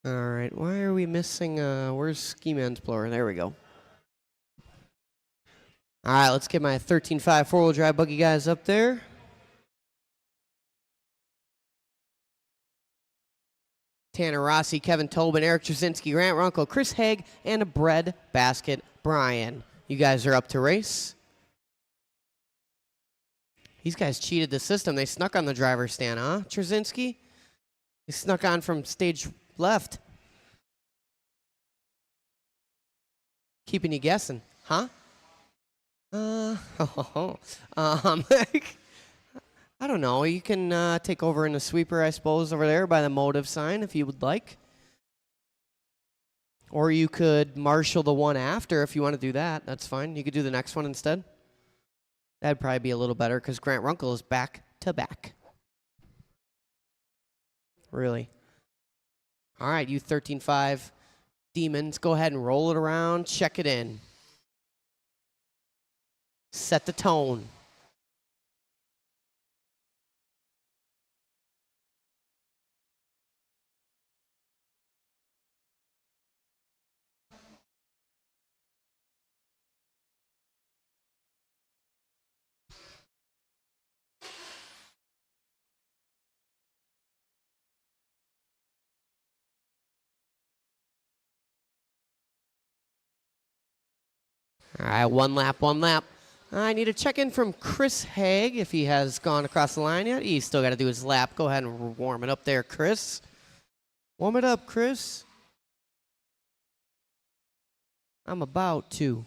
All right, why are we missing, where's Ski Man's blower? There we go. All right, let's get my 13.5 four-wheel drive buggy guys up there. Tanner Rossi, Kevin Tobin, Eric Trzynski, Grant Runkle, Chris Haig, and a bread basket Brian. You guys are up to race. These guys cheated the system. They snuck on the driver's stand, huh, Trzynski? They snuck on from stage left. Keeping you guessing, huh? I don't know. You can take over in the sweeper, I suppose, over there by the motive sign if you would like. Or you could marshal the one after if you want to do that. That's fine. You could do the next one instead. That'd probably be a little better because Grant Runkle is back to back. Really. All right, you 13.5 demons, go ahead and roll it around. Check it in. Set the tone. All right, one lap, one lap. I need a check-in from Chris Haig if he has gone across the line yet. He's still got to do his lap. Go ahead and warm it up there, Chris. Warm it up, Chris. I'm about to.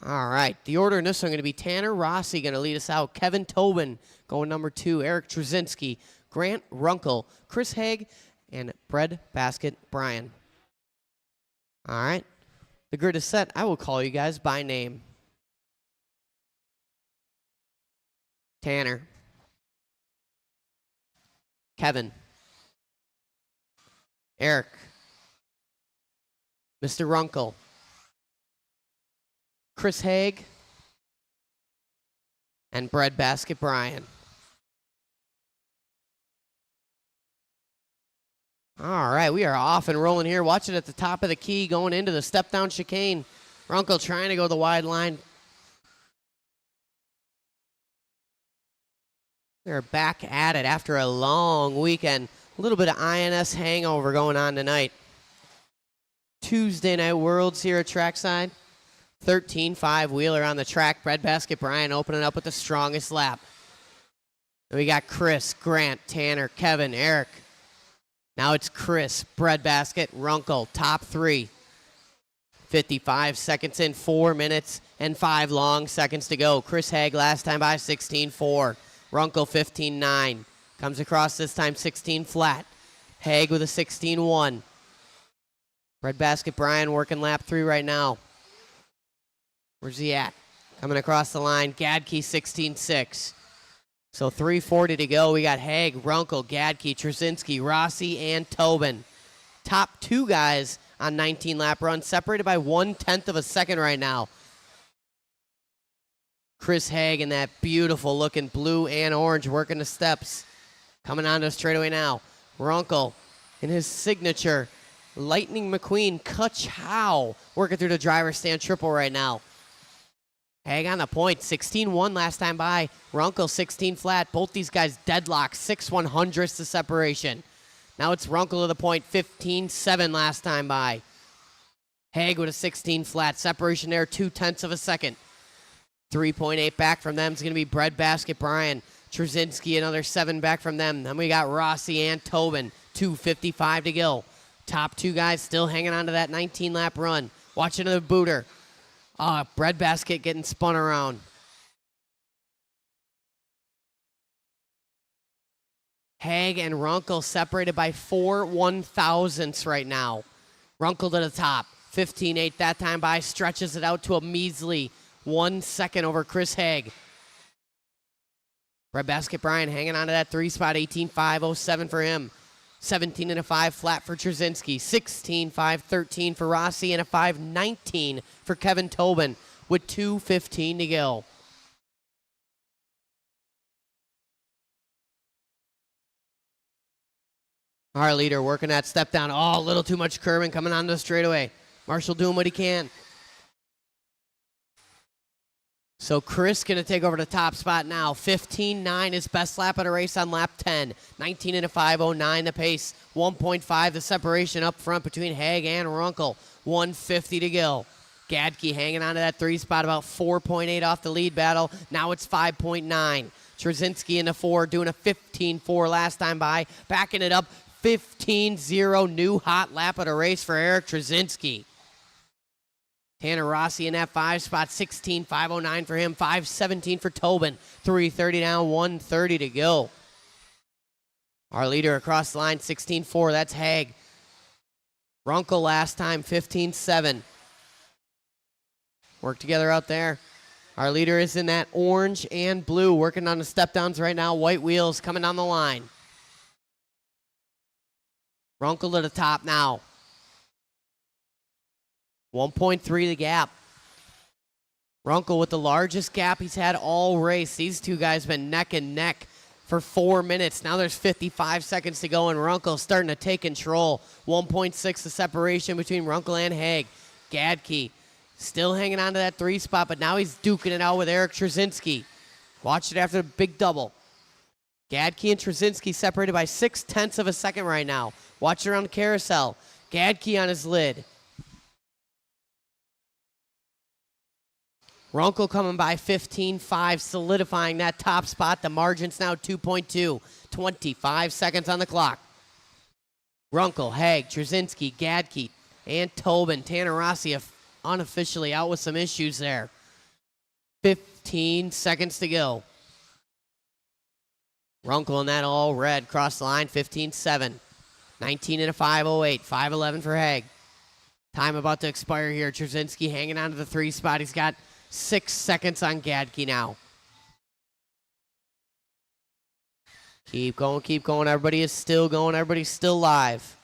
All right, the order in this one going to be Tanner Rossi going to lead us out. Kevin Tobin going number 2. Eric Trzynski, Grant Runkle, Chris Haig, and bread basket Brian. All right, the grid is set. I will call you guys by name. Tanner. Kevin. Eric. Mr. Runkle. Chris Haig. And bread basket Brian. All right, we are off and rolling here. Watch it at the top of the key going into the step-down chicane. Runkle trying to go the wide line. They're back at it after a long weekend. A little bit of INS hangover going on tonight. Tuesday Night Worlds here at Trackside. 13.5 wheeler on the track. Bread basket Brian opening up with the strongest lap. And we got Chris, Grant, Tanner, Kevin, Eric. Now it's Chris, bread basket, Runkle, top 3. 55 seconds in, 4 minutes and 5 long seconds to go. Chris Haig last time by 16.4. Runkle 15.9. Comes across this time 16 flat. Haig with a 16.1. Bread basket Brian working lap 3 right now. Where's he at? Coming across the line, Gadke 16.6. So 3:40 to go. We got Haig, Runkle, Gadke, Trzynski, Rossi, and Tobin. Top 2 guys on 19-lap run, separated by 1/10 of a second right now. Chris Haig in that beautiful-looking blue and orange working the steps. Coming onto the straightaway now. Runkle in his signature Lightning McQueen Ka-chow working through the driver's stand triple right now. Haig on the point, 16.1 last time by. Runkle 16 flat. Both these guys deadlocked, 6/100ths of separation. Now it's Runkle to the point, 15.7 last time by. Haig with a 16 flat. Separation there, 0.2 of a second. 3.8 back from them is going to be bread basket Brian. Trzynski another 7 back from them. Then we got Rossi and Tobin, 2:55 to go. Top 2 guys still hanging on to that 19-lap run. Watching the booter. Bread basket getting spun around. Haig and Runkle separated by 4/1000ths right now. Runkle to the top. 15.8 that time by. Stretches it out to a measly 1 second over Chris Haig. Bread basket Brian hanging on to that 3 spot. 18.507 for him. 17.5 flat for Trzynski, 16.513 for Rossi, and a 5.19 for Kevin Tobin with 2:15 to go. Our leader working that step down. Oh, a little too much curbing coming onto the straightaway. Marshall doing what he can. So Chris going to take over the top spot now. 15.9 his best lap of the race on lap 10. 19 and a 5.09 the pace. 1.5 the separation up front between Haig and Runkle. 150 to go. Gadke hanging on to that 3 spot, about 4.8 off the lead battle. Now it's 5.9. Trzynski in the 4, doing a 15.4 last time by. Backing it up, 15.0 new hot lap of the race for Eric Trzynski. Tanner Rossi in that 5 spot, 16.509 for him, 5.17 for Tobin. 3.30 down, 1.30 to go. Our leader across the line, 16.4, that's Haig. Runkle last time, 15.7. Work together out there. Our leader is in that orange and blue, working on the step downs right now. White wheels coming down the line. Runkle to the top now. 1.3 the gap. Runkle with the largest gap he's had all race. These two guys been neck and neck for 4 minutes. Now there's 55 seconds to go, and Runkle starting to take control. 1.6 the separation between Runkle and Haig. Gadke still hanging on to that 3 spot, but now he's duking it out with Eric Trzynski. Watch it after the big double. Gadke and Trzynski separated by 0.6 of a second right now. Watch it around the carousel. Gadke on his lid. Runkle coming by 15.5, solidifying that top spot. The margin's now 2.2. 25 seconds on the clock. Runkle, Haig, Trzynski, Gadke, and Tobin. Tanner Rossi unofficially out with some issues there. 15 seconds to go. Runkle in that all red. Cross the line, 15.7. 19 and a 5.08. 5.11 for Haig. Time about to expire here. Trzynski hanging on to the 3 spot. He's got 6 seconds on Gadke now. Keep going, keep going. Everybody is still going. Everybody's still live.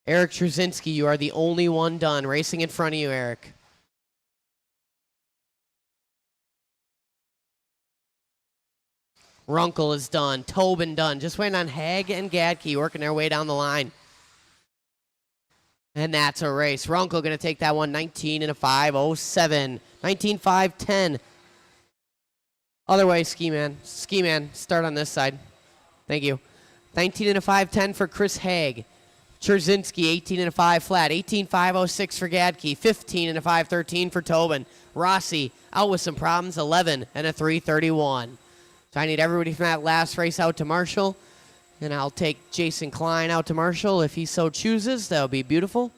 Eric Trzynski, you are the only one done. Racing in front of you, Eric. Runkle is done. Tobin done. Just waiting on Haig and Gadke working their way down the line. And that's a race. Runkle going to take that one. 19 and a 5.07. 19.5.10. Other way, Ski Man. Ski Man, start on this side. Thank you. 19 and a 5.10 for Chris Haig. Trzynski, 18 and a 5 flat. 18.506 for Gadke. 15 and a 5.13 for Tobin. Rossi out with some problems. 11 and a 3.31. So I need everybody from that last race out to Marshall. And I'll take Jason Klein out to Marshall if he so chooses. That would be beautiful.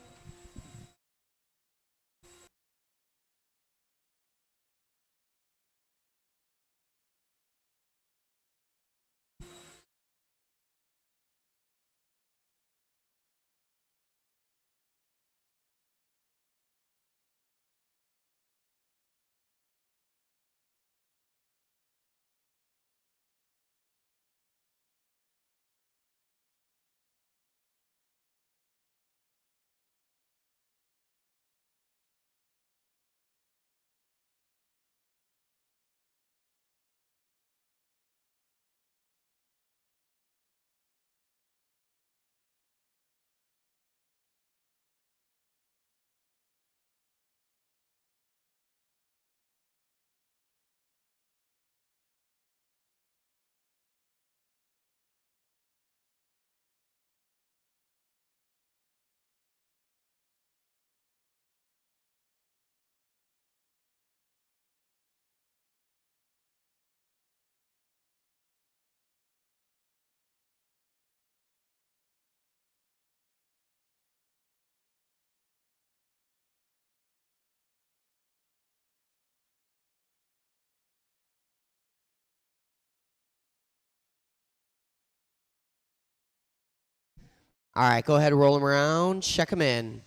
All right, go ahead, roll him around, check him in.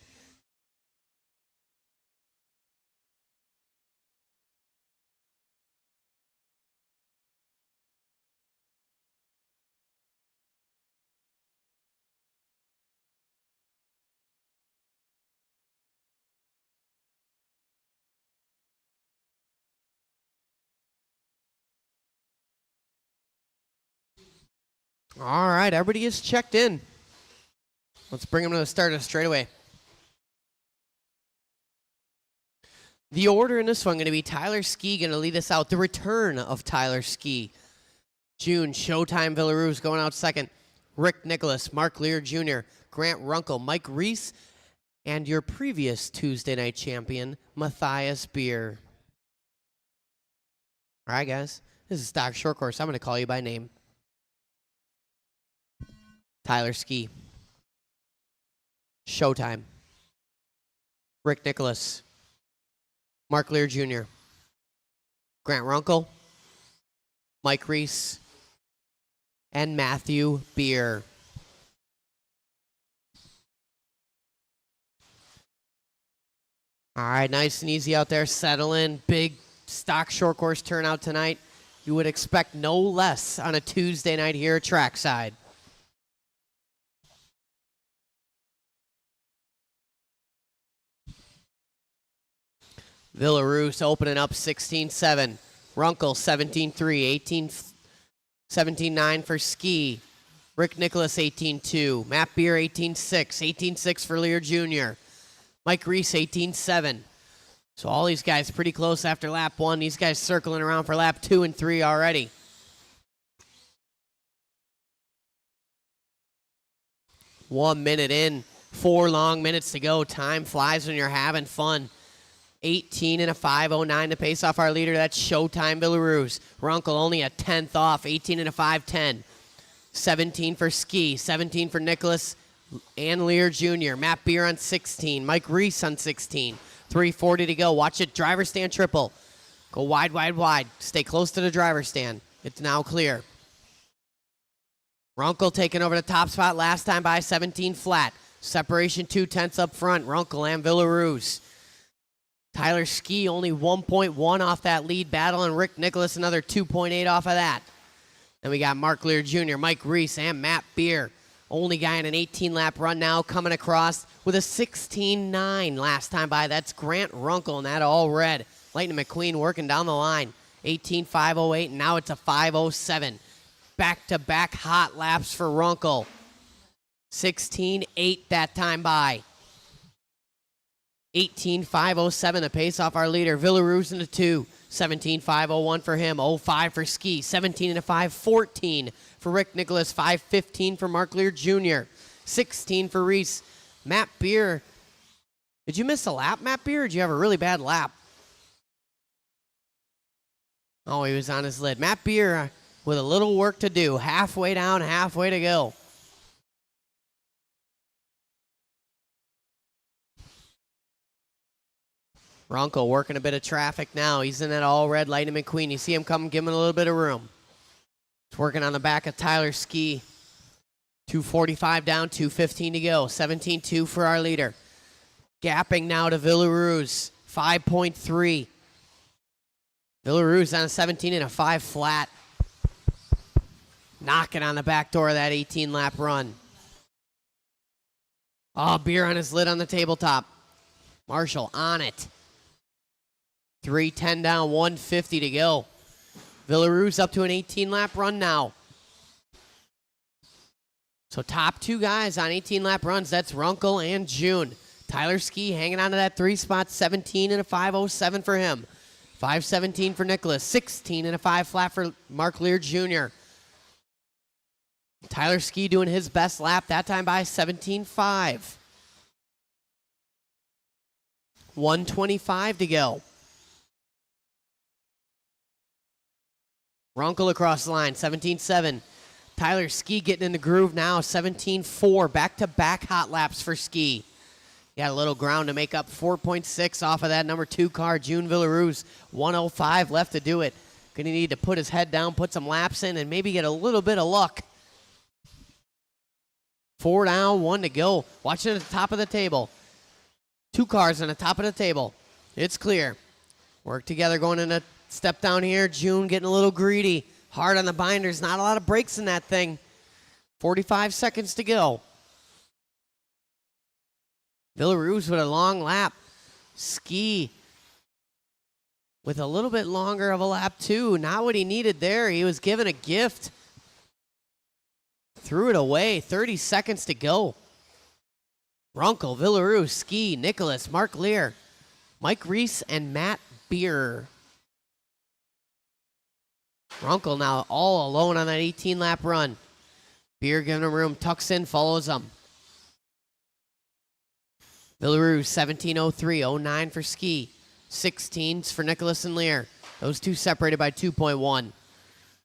All right, everybody is checked in. Let's bring them to the start of the straightaway. The order in this one going to be Tyler Ski going to lead us out. The return of Tyler Ski. June, Showtime Villaroos going out second. Rick Nicholas, Mark Lear Jr., Grant Runkle, Mike Reese, and your previous Tuesday night champion, Matthias Beer. All right, guys. This is Stock Short Course. I'm going to call you by name. Tyler Ski. Showtime. Rick Nicholas. Mark Lear Jr. Grant Runkle. Mike Reese. And Matthew Beer. All right, nice and easy out there. Settle in. Big stock short course turnout tonight. You would expect no less on a Tuesday night here at Trackside. Villaroos opening up 16-7. Runkle 17-3. 17-9 for Ski. Rick Nicholas 18-2. Matt Beer 18-6. 18-6 for Lear Jr. Mike Reese 18-7. So all these guys pretty close after lap 1. These guys circling around for lap 2 and 3 already. One minute in. 4 long minutes to go. Time flies when you're having fun. 18 and a 5:09 to pace off our leader. That's Showtime Villaroos. Runkle only a 10th off. 18 and a 5:10. 17 for Ski. 17 for Nicholas and Lear Jr. Matt Beer on 16. Mike Reese on 16. 3:40 to go. Watch it. Driver stand triple. Go wide, wide, wide. Stay close to the driver stand. It's now clear. Runkle taking over the top spot last time by 17 flat. Separation 2/10 up front. Runkle and Villaroos. Tyler Ski only 1.1 off that lead battle, and Rick Nicholas another 2.8 off of that. Then we got Mark Lear Jr., Mike Reese, and Matt Beer. Only guy in an 18-lap run now coming across with a 16.9 last time by. That's Grant Runkle, and that all red. Lightning McQueen working down the line. 18.508, and now it's a 5.07. Back-to-back hot laps for Runkle. 16.8 that time by. 18.507 to pace off our leader. Villaroos into 2. 17.501 for him. 05 for Ski. 17 and a 5.14 for Rick Nicholas. 5.15 for Mark Lear Jr. 16 for Reese. Matt Beer. Did you miss a lap, Matt Beer, or did you have a really bad lap? Oh, he was on his lid. Matt Beer with a little work to do. Halfway down, halfway to go. Runkle working a bit of traffic now. He's in that all red Lightning McQueen. You see him come, give him a little bit of room. He's working on the back of Tyler Ski. 2:45 down, 2:15 to go. 17.2 for our leader. Gapping now to Villaroos. 5.3. Villaroos on a 17 and a 5 flat. Knocking on the back door of that 18-lap run. Oh, Beer on his lid on the tabletop. Marshall on it. 3:10 down, 1:50 to go. Villaroos up to an 18-lap run now. So top 2 guys on 18-lap runs, that's Runkle and June. Tyler Ski hanging on to that 3 spot, 17 and a 5.07 for him. 5.17 for Nicholas, 16 and a 5 flat for Mark Lear Jr. Tyler Ski doing his best lap, that time by 17.5. 1:25 to go. Runkle across the line, 17.7. Tyler Ski getting in the groove now, 17.4. Back-to-back hot laps for Ski. Got a little ground to make up, 4.6 off of that number 2 car, June Villaroos. 1:05 left to do it. Going to need to put his head down, put some laps in, and maybe get a little bit of luck. 4 down, 1 to go. Watching at the top of the table. 2 cars on the top of the table. It's clear. Work together going in a step down here. June getting a little greedy. Hard on the binders. Not a lot of brakes in that thing. 45 seconds to go. Villaroos with a long lap. Ski with a little bit longer of a lap too. Not what he needed there. He was given a gift. Threw it away. 30 seconds to go. Runkle, Villaroo, Ski, Nicholas, Mark Lear, Mike Reese, and Matt Beer. Runkle now all alone on that 18-lap run. Beer giving him room, tucks in, follows him. Villaroo, 17:03.09 for Ski. 16s for Nicholas and Lear. Those two separated by 2.1.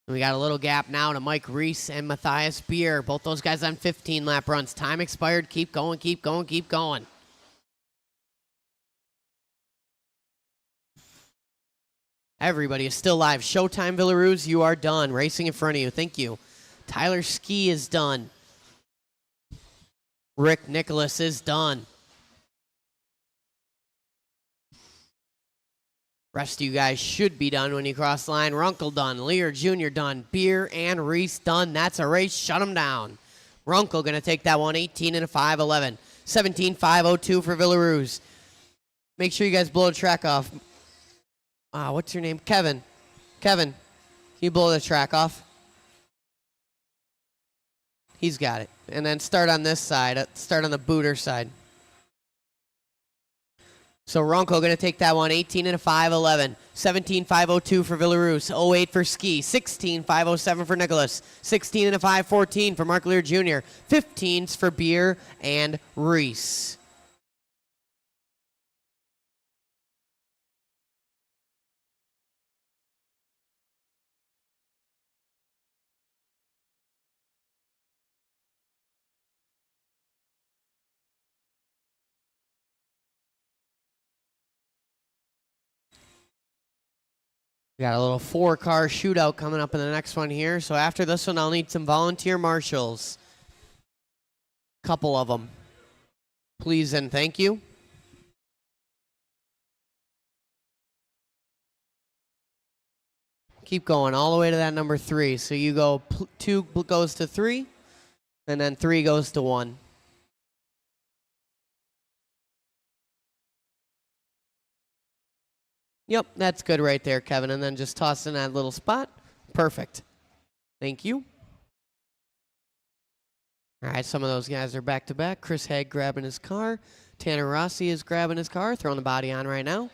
We got a little gap now to Mike Reese and Matthias Beer. Both those guys on 15-lap runs. Time expired. Keep going, keep going, keep going. Everybody is still live. Showtime, Villaroos, you are done. Racing in front of you. Thank you. Tyler Ski is done. Rick Nicholas is done. Rest of you guys should be done when you cross the line. Runkle done. Lear Jr. done. Beer and Reese done. That's a race. Shut them down. Runkle going to take that one. 18:05.11. 17:5.02 for Villaroos. Make sure you guys blow the track off. What's your name? Kevin. Kevin, can you blow the track off? He's got it. And then start on this side. Start on the booter side. So Runkle going to take that one. 18:05.11. 17:5.02 for Villaroos. 08 for Ski. 16:5.07 for Nicholas. 16:05.14 for Mark Lear Jr. 15s for Beer and Reese. We got a little 4-car shootout coming up in the next one here. So after this one, I'll need some volunteer marshals. Couple of them. Please and thank you. Keep going all the way to that number 3. So you go 2 goes to 3, and then 3 goes to 1. Yep, that's good right there, Kevin. And then just toss in that little spot. Perfect. Thank you. All right, some of those guys are back to back. Chris Haig grabbing his car. Tanner Rossi is grabbing his car, throwing the body on right now.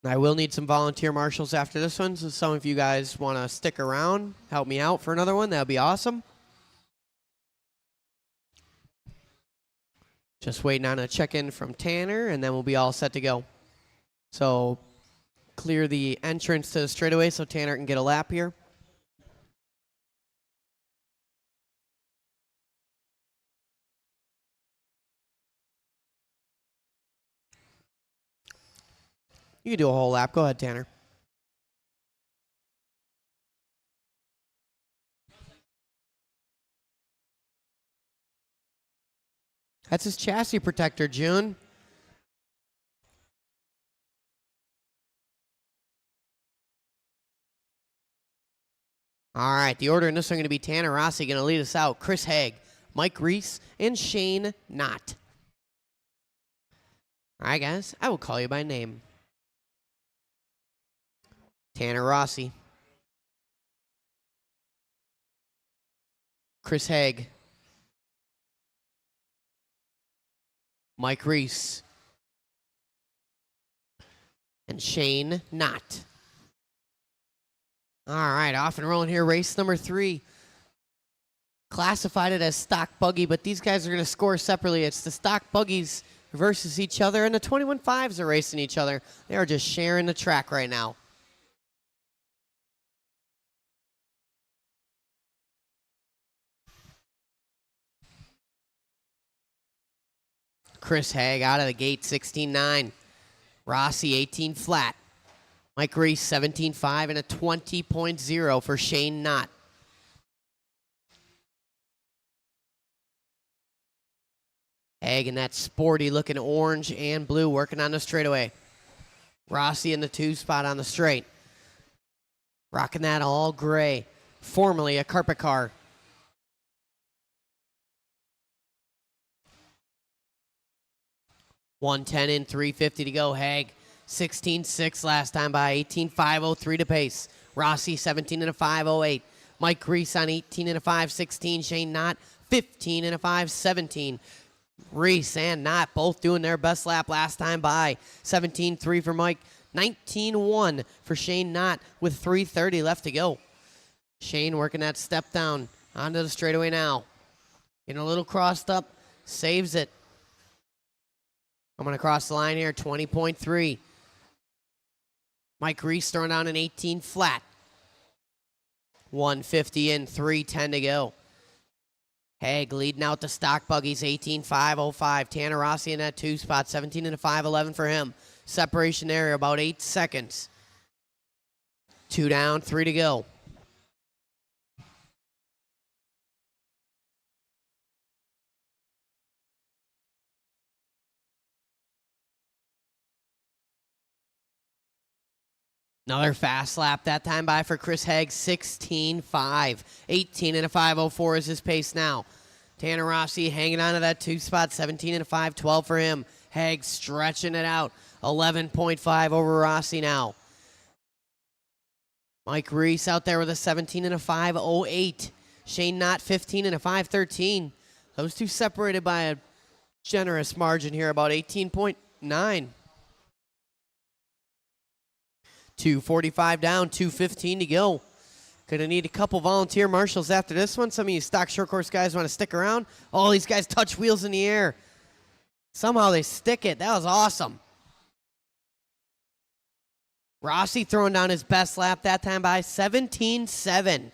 I will need some volunteer marshals after this one, so some of you guys want to stick around, help me out for another one, that would be awesome. Just waiting on a check-in from Tanner, and then we'll be all set to go. So clear the entrance to the straightaway so Tanner can get a lap here. You can do a whole lap. Go ahead, Tanner. That's his chassis protector, June. All right, the order in this one going to be Tanner Rossi going to lead us out. Chris Haig, Mike Reese, and Shane Knott. All right, guys, I will call you by name. Tanner Rossi. Chris Haig. Mike Reese. And Shane Knott. All right, off and rolling here. Race number 3. Classified it as stock buggy, but these guys are going to score separately. It's the stock buggies versus each other, and the 21.5s are racing each other. They are just sharing the track right now. Chris Haig out of the gate, 16.9. Rossi, 18 flat. Mike Reese, 17.5 and a 20.0 for Shane Knott. Haig in that sporty looking orange and blue working on the straightaway. Rossi in the 2 spot on the straight. Rocking that all gray. Formerly a carpet car. .110 in, 350 to go. Haig 16.6 last time by, 18.503 to pace. Rossi 17 and a 5.08. Mike Reese on 18 and a 5.16. Shane Knott 15 and a 5.17. Reese and Knott both doing their best lap last time by. 17.3 for Mike, 19.1 for Shane Knott with 3:30 left to go. Shane working that step down onto the straightaway now. Getting a little crossed up, saves it. I'm going to cross the line here, 20.3. Mike Reese throwing down an 18 flat. 150 in, 3:10 to go. Haig leading out the stock buggies, 18.505. Tanner Rossi in that 2 spot, 17 and a 5.11 for him. Separation there, about 8 seconds. 2 down, 3 to go. Another fast lap that time by for Chris Haig, 16.5. 18 and a 5.04 is his pace now. Tanner Rossi hanging on to that 2 spot, 17 and a 5.12 for him. Haig stretching it out, 11.5 over Rossi now. Mike Reese out there with a 17 and a 5.08. Shane Knott 15 and a 5.13. Those two separated by a generous margin here, about 18.9. 2:45 down, 2:15 to go. Gonna need a couple volunteer marshals after this one. Some of you stock short course guys want to stick around. All these guys touch wheels in the air. Somehow they stick it. That was awesome. Rossi throwing down his best lap that time by 17.7.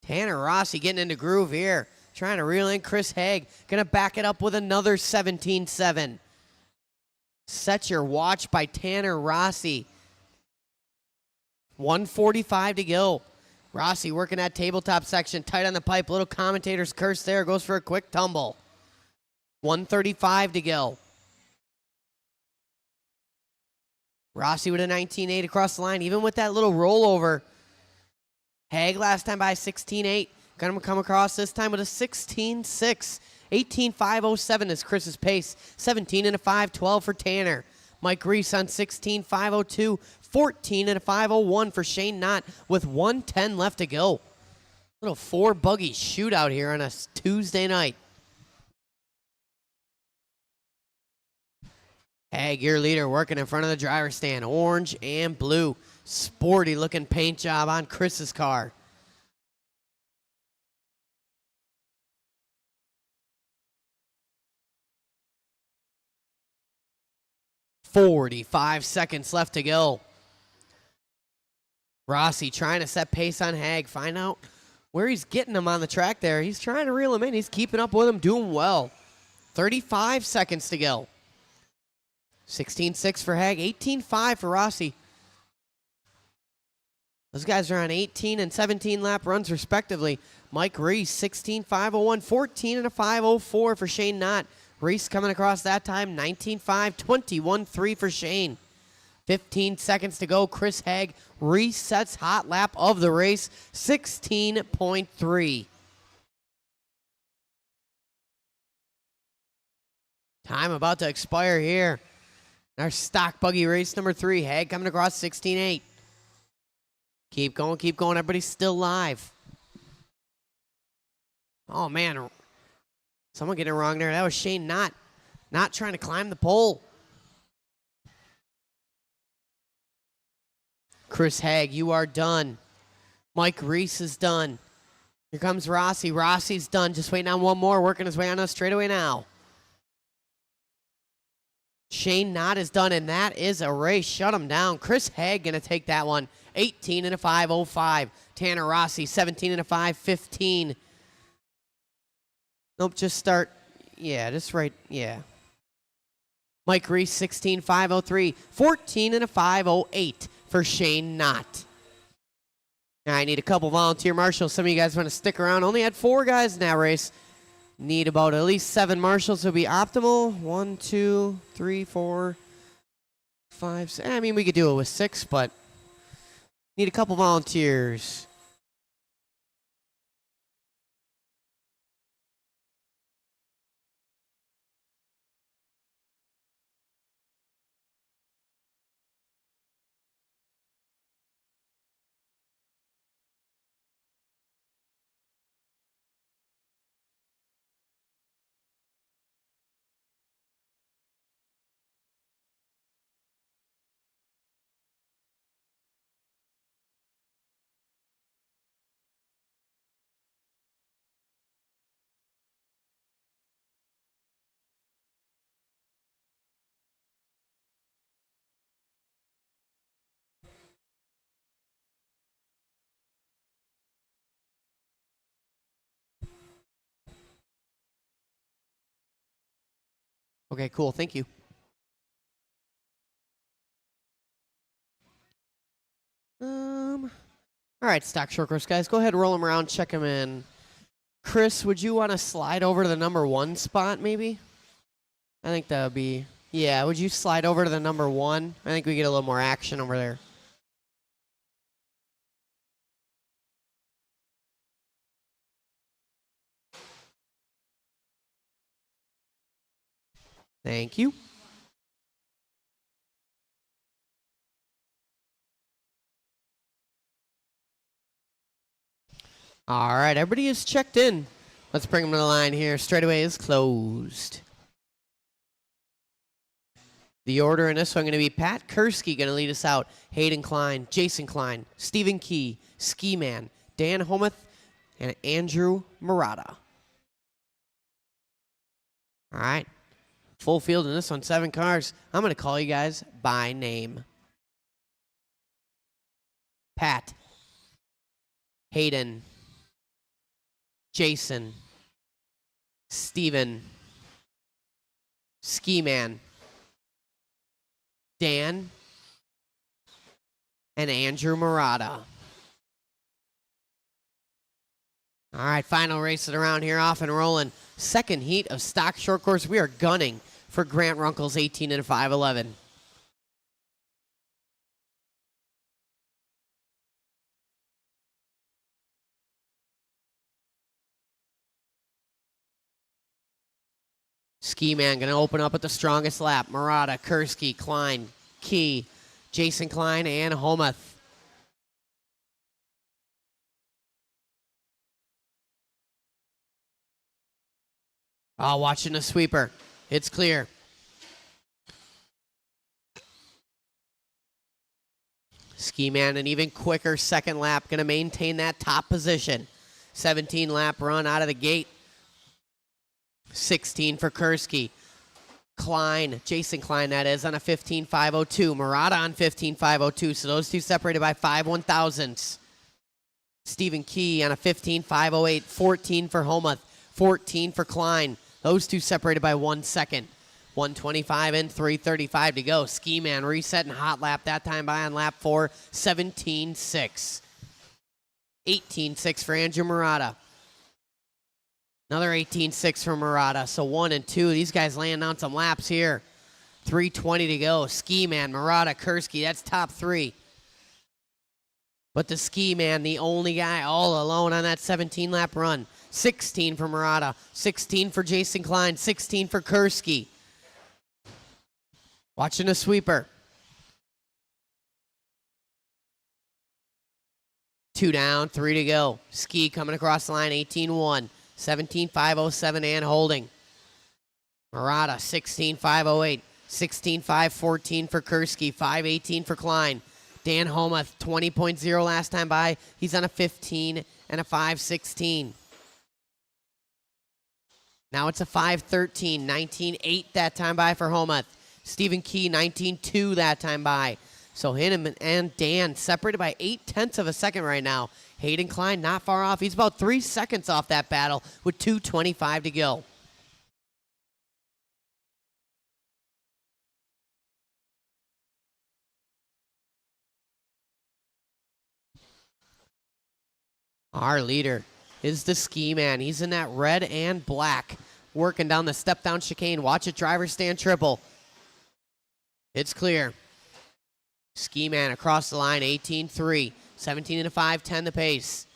Tanner Rossi getting into groove here. Trying to reel in Chris Haig. Gonna back it up with another 17.7. Set your watch by Tanner Rossi. 1:45 to go. Rossi working that tabletop section, tight on the pipe. Little commentator's curse there. Goes for a quick tumble. 1:35 to go. Rossi with a 19.8 across the line, even with that little rollover. Haig last time by 16.8. Gonna come across this time with a 16.6. 18.507 is Chris's pace. 17 and a 5.12 for Tanner. Mike Reese on 16.502. 14 and a 5.01 for Shane Knott with 1:10 left to go. Little 4-buggy shootout here on a Tuesday night. Haig, your leader, working in front of the driver's stand. Orange and blue. Sporty looking paint job on Chris's car. .45 seconds left to go. Rossi trying to set pace on Haig. Find out where he's getting him on the track there. He's trying to reel him in. He's keeping up with him, doing well. 35 seconds to go. 16.6 for Haig, 18.5 for Rossi. Those guys are on 18 and 17 lap runs respectively. Mike Reese, 16.501, 14 and a 5.04 for Shane Knott. Reese coming across that time, 19.5, 21.3 for Shane. 15 seconds to go. Chris Haig resets hot lap of the race, 16.3. Time about to expire here. Our stock buggy race number 3. Haig coming across 16.8. Keep going, keep going. Everybody's still live. Oh, man. Someone getting it wrong there. That was Shane Knott. Not trying to climb the pole. Chris Haig, you are done. Mike Reese is done. Here comes Rossi. Rossi's done. Just waiting on one more. Working his way on us straightaway now. Shane Knott is done, and that is a race. Shut him down. Chris Haig going to take that one. 18 and a 5.05. Tanner Rossi, 17 and a 5.15. Nope, just start. Yeah, just right. Yeah. Mike Reese, 16.503. 14 and a 5.08 for Shane Knott. Now I need a couple volunteer marshals. Some of you guys want to stick around. Only had 4 guys in that race. Need about at least 7 marshals to be optimal. 1, 2, 3, 4, 5, 6. I mean, we could do it with 6, but need a couple volunteers. Okay, cool. Thank you. All right, stock short course guys, go ahead, roll them around, check them in. Chris, would you want to slide over to the number 1 spot, maybe? I think that would be, yeah, would you slide over to the number 1? I think we get a little more action over there. Thank you. All right, everybody is checked in. Let's bring them to the line here. Straightaway is closed. The order in this one going to be Pat Kursky going to lead us out. Hayden Klein, Jason Klein, Stephen Key, Ski Man, Dan Homuth, and Andrew Murata. All right. Full field in this one, 7 cars. I'm going to call you guys by name. Pat, Hayden, Jason, Steven, Ski Man, Dan, and Andrew Murata. All right, final race it around here, off and rolling. Second heat of stock short course. We are gunning for Grant Runkle's 18 and 511. Ski Man going to open up at the strongest lap. Murata, Kursky, Klein, Key, Jason Klein, and Homuth. Oh, watching the sweeper. It's clear. Ski Man, an even quicker second lap, going to maintain that top position. 17 lap run out of the gate. 16 for Kursky. Klein, Jason Klein that is, on a 15.502. Murata on 15.502, so those two separated by 5 1,000ths. Stephen Key on a 15.508. 14 for Homuth. 14 for Klein. Those two separated by 1 second. 125 and 335 to go. Ski Man resetting hot lap that time by on lap 4. 17.6. 18.6 for Andrew Murata. Another 18.6 for Murata. So 1 and 2. These guys laying on some laps here. 3:20 to go. Ski Man, Murata, Kursky. That's top 3. But the Ski Man, the only guy all alone on that 17-lap run. 16 for Murata. 16 for Jason Klein. 16 for Kursky. Watching a sweeper. 2 down, 3 to go. Ski coming across the line, 18-1. 17.507 and holding. Murata, 16.508. 16.514 for Kursky. 5.18 for Klein. Dan Homuth, 20.0 last time by. He's on a 15 and a 5.16. Now it's a 5.13. 19.8 that time by for Homuth. Stephen Key, 19.2 that time by. So him and Dan separated by 0.8 of a second right now. Hayden Klein not far off. He's about 3 seconds off that battle with 2:25 to go. Our leader, is the Ski Man. He's in that red and black, working down the step-down chicane. Watch it, driver stand triple. It's clear. Ski Man across the line, 18-3. 17 and a 5-10 the pace.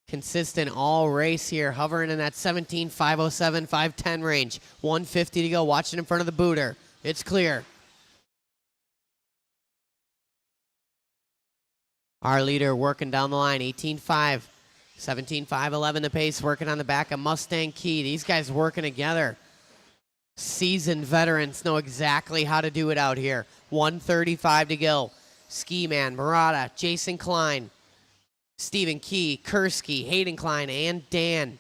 Consistent all race here, hovering in that 17, 507, 510 range. 150 to go, watching in front of the booter. It's clear. Our leader working down the line, 18-5. 17-5-11 the pace, working on the back of Mustang Key. These guys working together. Seasoned veterans know exactly how to do it out here. 135 to go. Ski Man, Murata, Jason Klein, Stephen Key, Kursky, Hayden Klein, and Dan.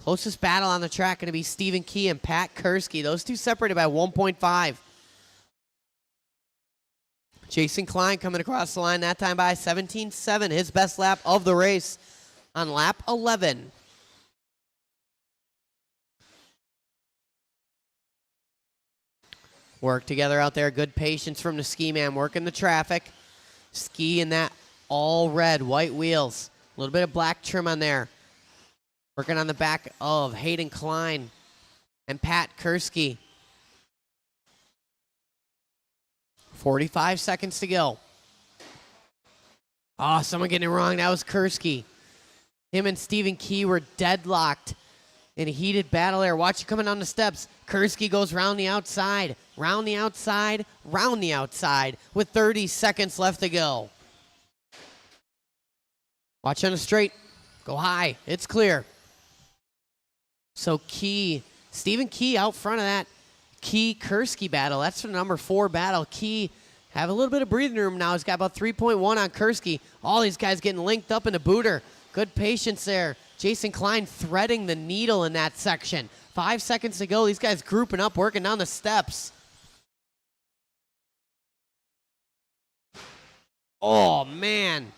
Closest battle on the track going to be Stephen Key and Pat Kursky. Those two separated by 1.5. Jason Klein coming across the line that time by 17.7, his best lap of the race on lap 11. Work together out there, good patience from the Ski Man, working the traffic. Ski in that all red, white wheels. A little bit of black trim on there. Working on the back of Hayden Klein and Pat Kursky. 45 seconds to go. Oh, someone getting it wrong. That was Kursky. Him and Stephen Key were deadlocked in a heated battle there. Watch it coming down the steps. Kursky goes round the outside, round the outside, round the outside with 30 seconds left to go. Watch on the straight. Go high. It's clear. So Key, Stephen Key out front of that Key-Kursky battle. That's the number 4 battle. Key have a little bit of breathing room now. He's got about 3.1 on Kursky. All these guys getting linked up in the booter. Good patience there. Jason Klein threading the needle in that section. 5 seconds to go. These guys grouping up, working down the steps. Oh, man.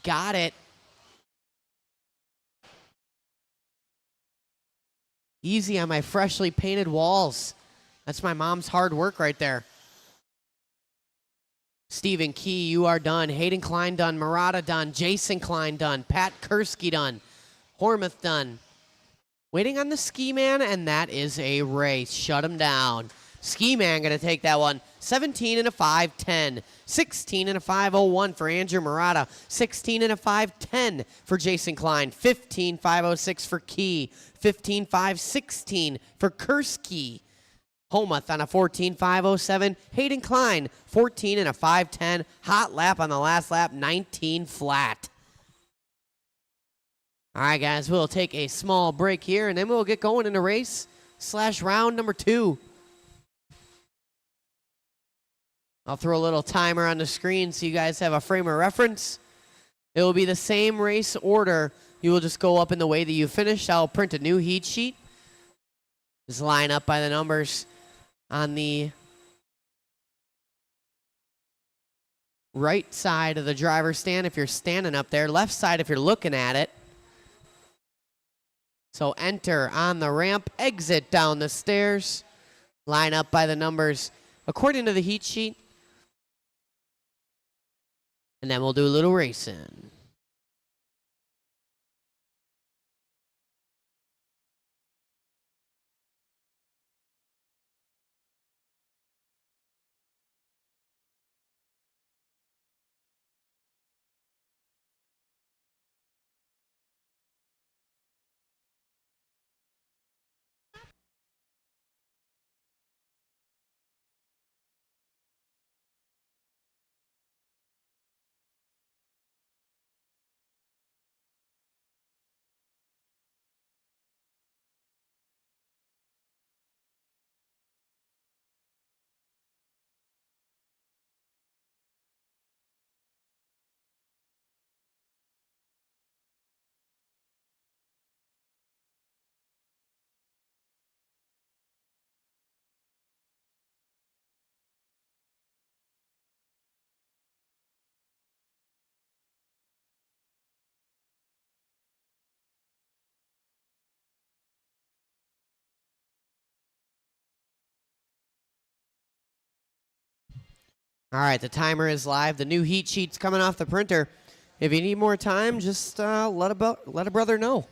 Got it. Easy on my freshly painted walls. That's my mom's hard work right there. Stephen Key, you are done. Hayden Klein done. Murata done. Jason Klein done. Pat Kursky done. Hormuth done. Waiting on the Ski Man, and that is a race. Shut him down. Ski Man going to take that one. 17 and a 5-10. 16 and a 5-01 for Andrew Murata. 16 and a 5-10 for Jason Klein. 15-5-06 for Key. 15-5-16 for Kursky. Homuth on a 14-5-07. Hayden Klein, 14 and a 5-10. Hot lap on the last lap, 19 flat. All right, guys, we'll take a small break here, and then we'll get going in the race / round number 2. I'll throw a little timer on the screen so you guys have a frame of reference. It will be the same race order. You will just go up in the way that you finished. I'll print a new heat sheet. Just line up by the numbers on the right side of the driver's stand if you're standing up there. Left side if you're looking at it. So enter on the ramp, exit down the stairs. Line up by the numbers according to the heat sheet. And then we'll do a little racing. All right, the timer is live. The new heat sheet's coming off the printer. If you need more time, just let a brother know.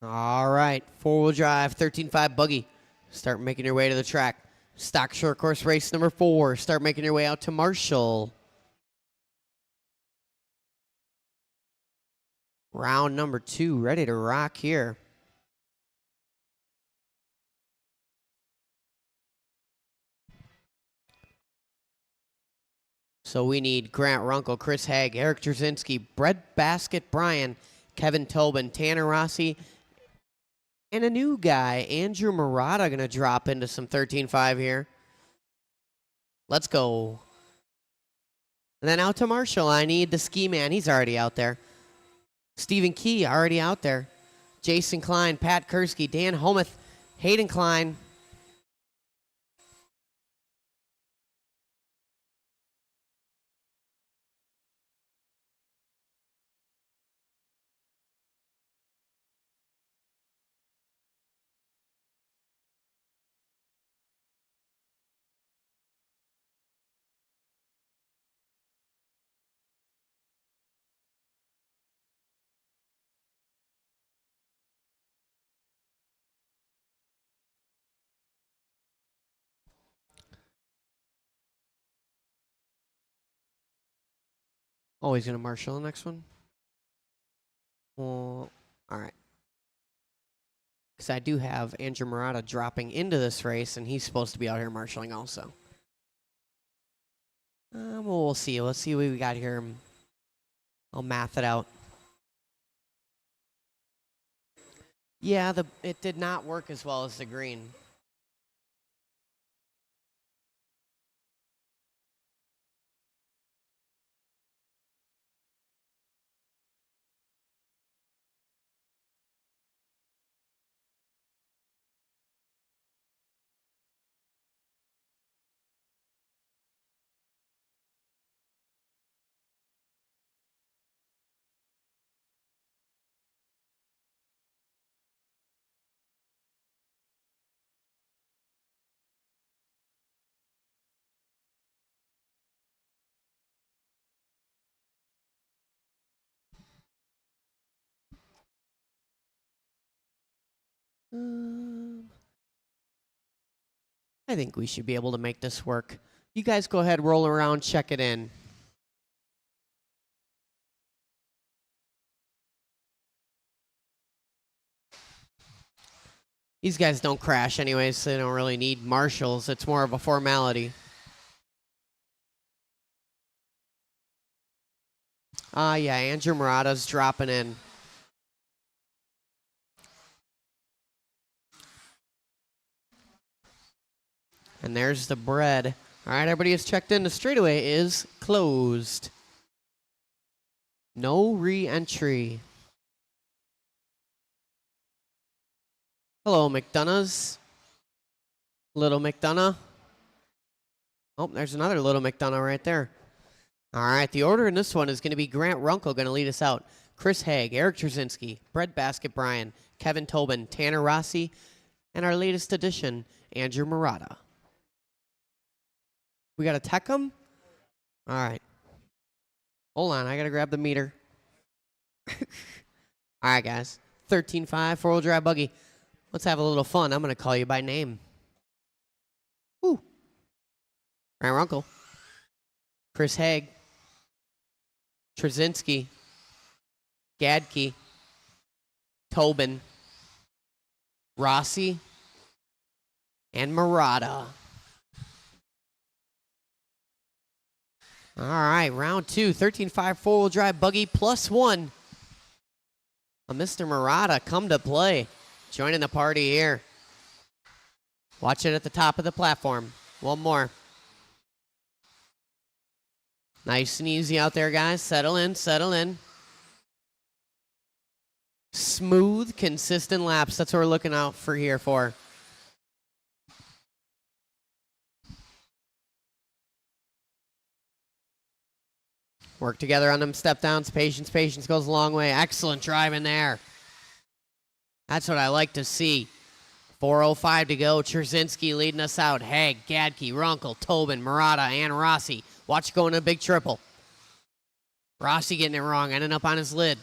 All right, four-wheel drive, 13.5 buggy. Start making your way to the track. Stock short course race number 4. Start making your way out to Marshall. Round number 2, ready to rock here. So we need Grant Runkle, Chris Haig, Eric Drzezinski, Bread Basket Brian, Kevin Tobin, Tanner Rossi, and a new guy, Andrew Murata, going to drop into some 13.5 here. Let's go. And then out to Marshall, I need the ski man. He's already out there. Stephen Key, already out there. Jason Klein, Pat Kursky, Dan Homuth, Hayden Klein. Oh, he's going to Marshall the next one? Well, all right. Because I do have Andrew Murata dropping into this race, and he's supposed to be out here marshalling also. Well, we'll see. Let's see what we got here. I'll math it out. Yeah, it did not work as well as the green. I think we should be able to make this work. You guys go ahead, roll around, check it in. These guys don't crash anyways, so they don't really need marshals. It's more of a formality. Yeah, Andrew Murata's dropping in. And there's the bread. All right, everybody is checked in. The straightaway is closed. No re-entry. Hello, McDonoughs. Little McDonough. Oh, there's another little McDonough right there. All right, the order in this one is going to be Grant Runkle going to lead us out. Chris Haig, Eric Drzezinski, Bread Basket Brian, Kevin Tobin, Tanner Rossi, and our latest addition, Andrew Murata. We got to tech him? All right. Hold on, I got to grab the meter. All right, guys. 13.5, four-wheel drive buggy. Let's have a little fun. I'm going to call you by name. Woo. Grant Runkle. Chris Haig. Drzezinski. Gadke. Tobin. Rossi. And Murata. All right, round 2, 13.5 four-wheel drive buggy +1. Mr. Murata come to play. Joining the party here. Watch it at the top of the platform. One more. Nice and easy out there, guys. Settle in, settle in. Smooth, consistent laps. That's what we're looking out for here for. Work together on them step downs. Patience, patience goes a long way. Excellent driving there. That's what I like to see. 4:05 to go. Drzezinski leading us out. Haig, Gadke, Runkle, Tobin, Murata, and Rossi. Watch going to a big triple. Rossi getting it wrong, ending up on his lid.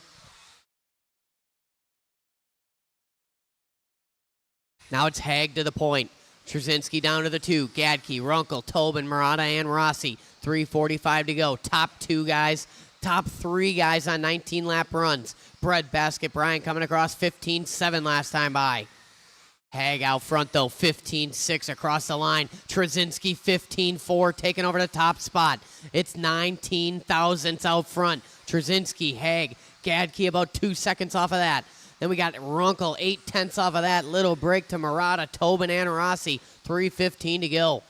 Now it's Haig to the point. Trzynski down to the 2. Gadke, Runkle, Tobin, Murata, and Rossi. 3:45 to go. Top 3 guys on 19-lap runs. Breadbasket Brian coming across 15.7 last time by. Haig out front, though, 15.6 across the line. Trzynski 15.4 taking over the top spot. It's 19 thousandths out front. Trzynski, Haig, Gadke about 2 seconds off of that. Then we got Runkle, 8 tenths off of that. Little break to Murata, Tobin, and Rossi. 3:15 to go.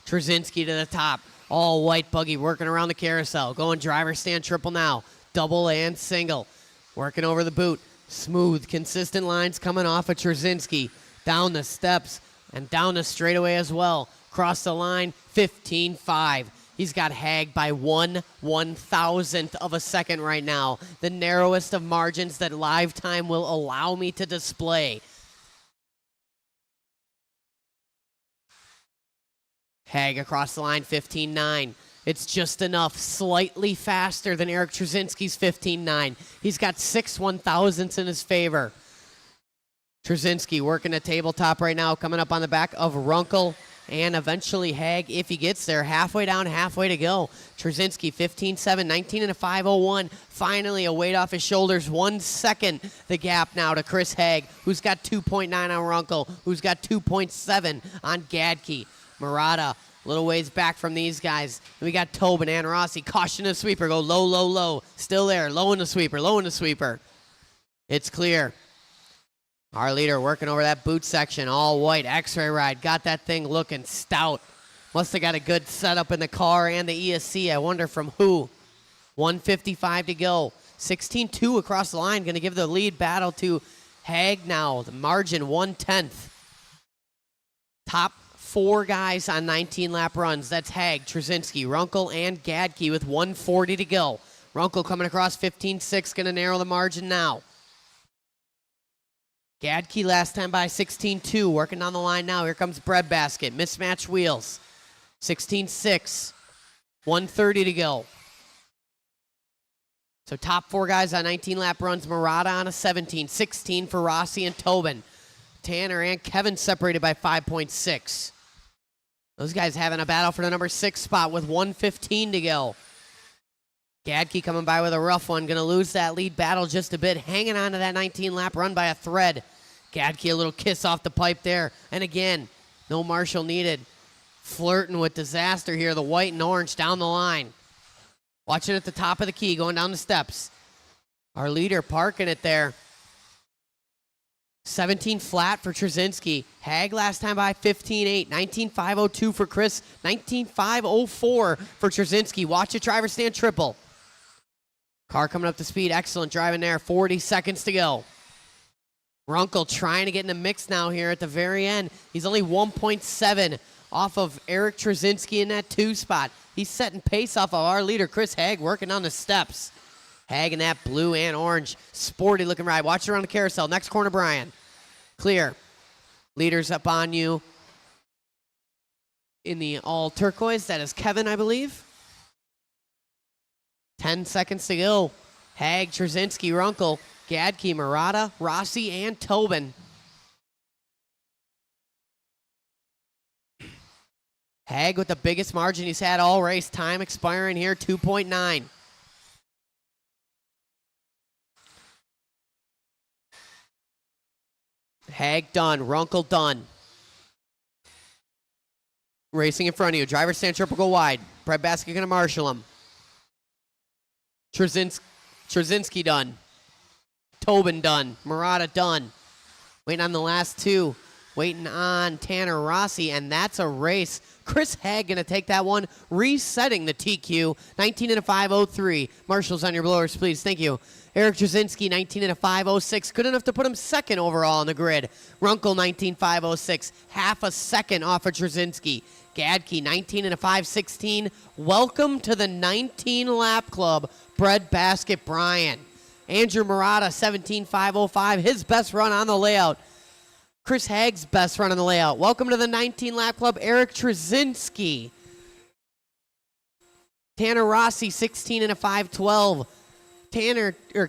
Trzynski to the top. All white buggy working around the carousel. Going driver stand triple now. Double and single. Working over the boot. Smooth, consistent lines coming off of Trzynski. Down the steps and down the straightaway as well. Cross the line, 15.5. He's got Haig by 1/1000th of a second right now. The narrowest of margins that live time will allow me to display. Haig across the line, 15.9. It's just enough, slightly faster than Eric Trzynski's 15.9. He's got 6/1000ths in his favor. Trzynski working the tabletop right now, coming up on the back of Runkle and eventually Haig if he gets there. Halfway down, halfway to go. Trzynski 15.7, 19.501. Finally a weight off his shoulders. 1 second the gap now to Chris Haig, who's got 2.9 on Runkle, who's got 2.7 on Gadke. Murata, a little ways back from these guys. We got Tobin and Rossi. Caution the sweeper. Go low, low, low. Still there. Low in the sweeper. Low in the sweeper. It's clear. Our leader working over that boot section. All white. X-ray ride. Got that thing looking stout. Must have got a good setup in the car and the ESC. I wonder from who. 1:55 to go. 16.2 across the line. Going to give the lead battle to Haig now. The margin 1/10. Top 4 guys on 19-lap runs. That's Haig, Trzynski, Runkle, and Gadke with 1:40 to go. Runkle coming across 15.6, going to narrow the margin now. Gadke last time by 16.2, working on the line now. Here comes Breadbasket, mismatched wheels. 16.6, 1:30 to go. So top 4 guys on 19-lap runs. Murata on a 17, 16 for Rossi and Tobin. Tanner and Kevin separated by 5.6. Those guys having a battle for the number 6 spot with 1:15 to go. Gadke coming by with a rough one. Going to lose that lead battle just a bit. Hanging on to that 19-lap run by a thread. Gadke a little kiss off the pipe there. And again, no marshal needed. Flirting with disaster here. The white and orange down the line. Watch it at the top of the key going down the steps. Our leader parking it there. 17 flat for Trzynski. Haig last time by 15.8. 19.502 for Chris. 19.504 for Trzynski. Watch it, driver stand triple. Car coming up to speed. Excellent driving there. 40 seconds to go. Runkle trying to get in the mix now here at the very end. He's only 1.7 off of Eric Trzynski in that 2 spot. He's setting pace off of our leader, Chris Haig, working on the steps. Haig in that blue and orange sporty looking ride. Watch it around the carousel. Next corner, Brian. Clear. Leaders up on you in the all turquoise. That is Kevin, I believe. 10 seconds to go. Haig, Trzynski, Runkle, Gadke, Murata, Rossi, and Tobin. Haig with the biggest margin he's had all race. Time expiring here, 2.9. Haig done. Runkle done. Racing in front of you. Driver stand triple go wide. Breadbasket going to marshal him. Trzynski done. Tobin done. Murata done. Waiting on the last 2. Waiting on Tanner Rossi, and that's a race. Chris Haig going to take that one, resetting the TQ, 19.503. Marshals on your blowers, please. Thank you. Eric Trzynski, 19.506. Good enough to put him second overall on the grid. Runkle, 19.506. Half a second off of Trzynski. Gadke, 19.516. Welcome to the 19-lap club, Breadbasket Brian. Andrew Murata, 17.505. His best run on the layout. Chris Haig's best run on the layout. Welcome to the 19-lap club, Eric Trzynski. Tanner Rossi, 16.512.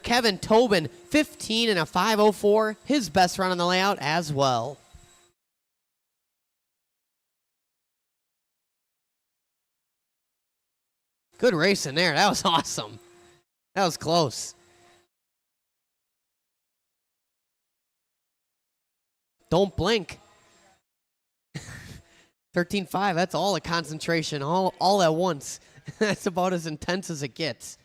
Kevin Tobin, 15.504. His best run on the layout as well. Good race in there. That was awesome. That was close. Don't blink. 13.5, that's all a concentration, all at once. That's about as intense as it gets.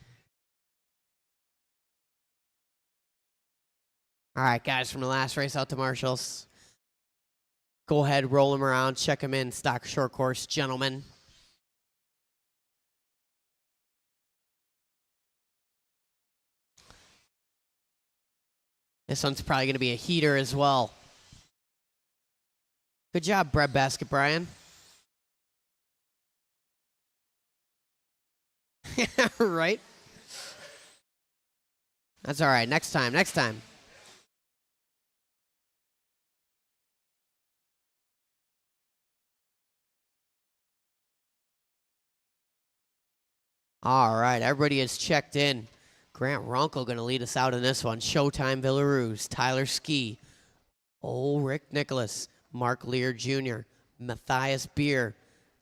All right, guys, from the last race out to Marshall's. Go ahead, roll them around, check them in, stock short course, gentlemen. This one's probably going to be a heater as well. Good job, breadbasket, Brian. Right? That's all right. Next time, next time. All right, everybody is checked in. Grant Runkle going to lead us out in this one. Showtime Villaroos, Tyler Ski, Rick Nicholas, Mark Lear Jr., Matthias Beer,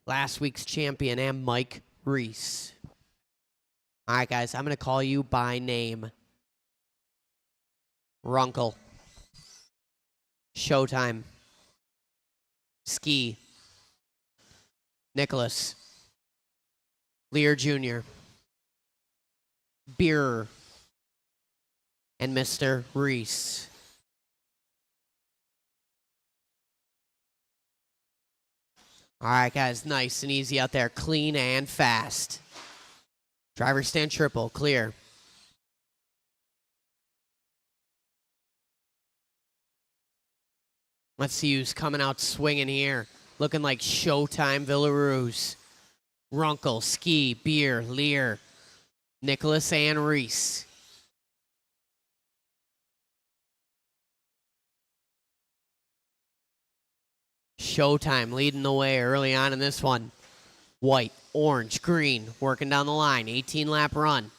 last week's champion, and Mike Reese. All right, guys, I'm going to call you by name. Runkle, Showtime, Ski, Nicholas, Lear Jr., Beer, and Mr. Reese. All right, guys, nice and easy out there. Clean and fast. Driver stand triple, clear. Let's see who's coming out swinging here. Looking like Showtime Villaroos. Runkle, Ski, Beer, Lear, Nicholas, and Reese. Showtime leading the way early on in this one. White, orange, green, working down the line. 18-lap run.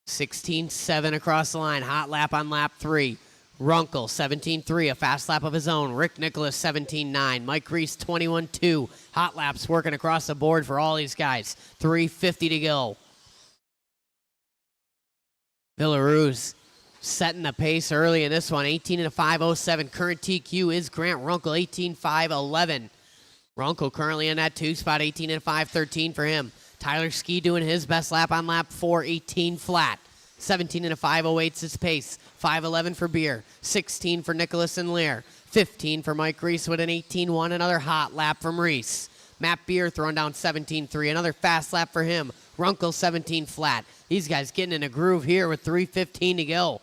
16.7 across the line. Hot lap on lap 3. Runkle, 17.3, a fast lap of his own. Rick Nicholas, 17.9. Mike Reese, 21.2. Hot laps working across the board for all these guys. 3:50 to go. Villaroos setting the pace early in this one. 18.507. Current TQ is Grant Runkle, 18.511. Runkle currently in that 2 spot, 18.513 for him. Tyler Ski doing his best lap on lap 4, 18 flat. 17.508's his pace. 5:11 for Beer. 16 for Nicholas and Lear. 15 for Mike Reese with an 18.1. Another hot lap from Reese. Matt Beer throwing down 17.3. Another fast lap for him. Runkle 17 flat. These guys getting in a groove here with 3:15 to go.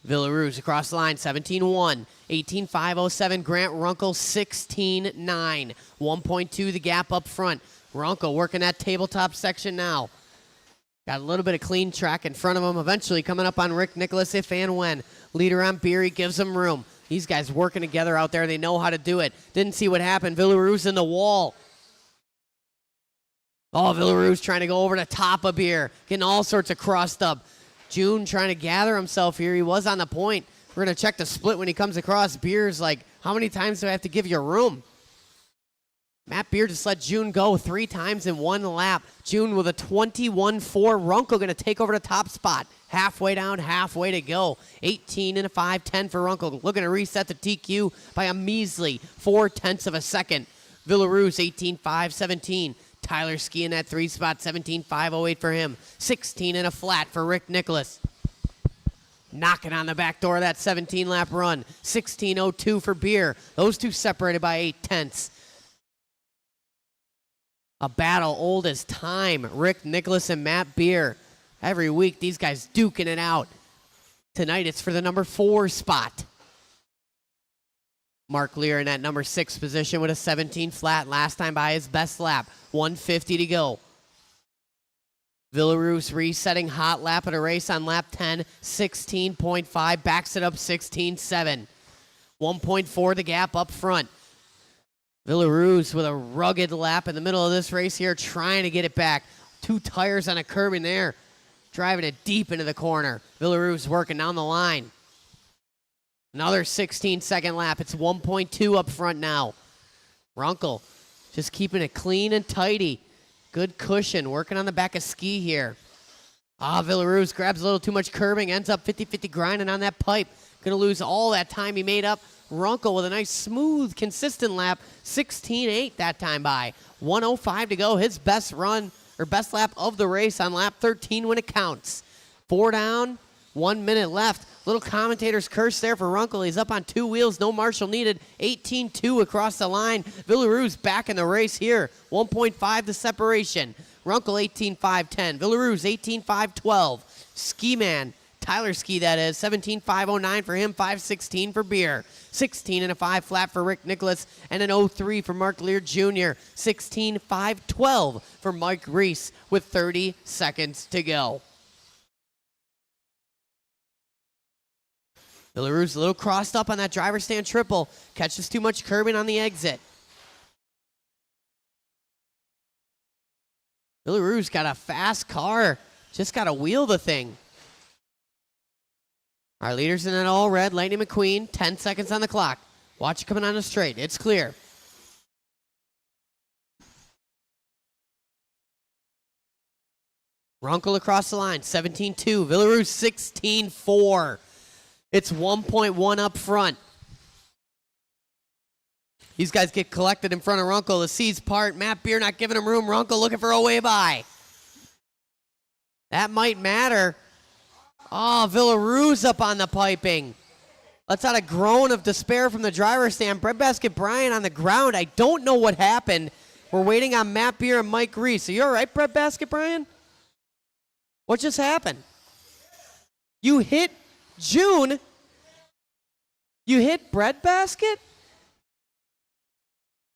Villaroos across the line, 17.1. 18.507. Grant Runkle, 16.9. 1.2 the gap up front. Runkle working that tabletop section now. Got a little bit of clean track in front of him. Eventually coming up on Rick Nicholas if and when. Leader on Beery gives him room. These guys working together out there. They know how to do it. Didn't see what happened. Villaroos in the wall. Oh, Villaroos trying to go over the top of Beer. Getting all sorts of crossed up. June trying to gather himself here. He was on the point. We're going to check the split when he comes across. Beer's like, how many times do I have to give you room? Matt Beer just let June go 3 times in 1 lap. June with a 21.4. Runkle going to take over the top spot. Halfway down, halfway to go. 18.510 for Runkle. Looking to reset the TQ by a measly 0.4 of a second. Villaroos 18.517. Tyler Ski in that 3 spot. 17.508 for him. 16 and a flat for Rick Nicholas. Knocking on the back door of that 17-lap run. 16.02 for Beer. Those two separated by 0.8. A battle old as time. Rick Nicholas and Matt Beer. Every week, these guys duking it out. Tonight, it's for the number 4 spot. Mark Lear in that number 6 position with a 17 flat. Last time by his best lap. 1:50 to go. Villaroos resetting hot lap at a race on lap 10. 16.5. Backs it up 16.7. 1.4 the gap up front. Villaroos with a rugged lap in the middle of this race here, trying to get it back. 2 tires on a curb in there, driving it deep into the corner. Villaroos working down the line. Another 16-second lap. It's 1.2 up front now. Runkle Just keeping it clean and tidy. Good cushion, working on the back of ski here. Villaruz grabs a little too much curbing, ends up 50-50 grinding on that pipe. Gonna lose all that time he made up. Runkle with a nice, smooth, consistent lap. 16.8 that time by. 1:05 to go. His best run, or best lap of the race on lap 13 when it counts. 4 down, 1 minute left. Little commentator's curse there for Runkle. He's up on 2 wheels, no Marshall needed. 18.2 across the line. Villaruz back in the race here. 1.5 the separation. Runkle 18.5.10. Villaruz 18.5.12. Ski Man, Tyler Ski that is, 17.509 for him, 5.16 for Beer. 16 and a 5 flat for Rick Nicholas, and an 03 for Mark Lear Jr. 16.512 for Mike Reese with 30 seconds to go. Villaruz a little crossed up on that driver stand triple. Catches too much curbing on the exit. Villaruz got a fast car. Just got to wheel the thing. Our leaders in that all red, Lightning McQueen, 10 seconds on the clock. Watch it coming on the straight. It's clear. Runkle across the line, 17.2. Villaruz 16.4. It's 1.1 up front. These guys get collected in front of Runkle. The C's part. Matt Beer not giving him room. Runkle looking for a way by. That might matter. Oh, Villaruz up on the piping. Let's out a groan of despair from the driver's stand. Breadbasket Brian on the ground. I don't know what happened. We're waiting on Matt Beer and Mike Reese. Are you all right, Breadbasket Brian? What just happened? You hit June. You hit Breadbasket?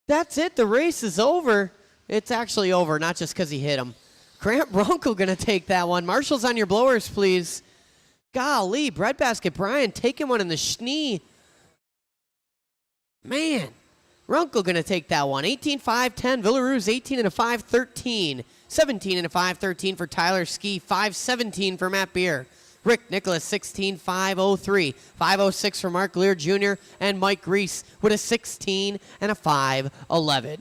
That's it. The race is over. It's actually over, not just because he hit him. Grant Runkle going to take that one. Marshals on your blowers, please. Golly, Breadbasket Brian taking one in the schnee. Man, Runkle going to take that one. 18.5.10. Villaruz 18 and a 5.13. 17 and a 5.13 for Tyler Ski. 5.17 for Matt Beer. Rick Nicholas 16.503. 5.06 for Mark Lear Jr. and Mike Reese with a 16 and a 5.11.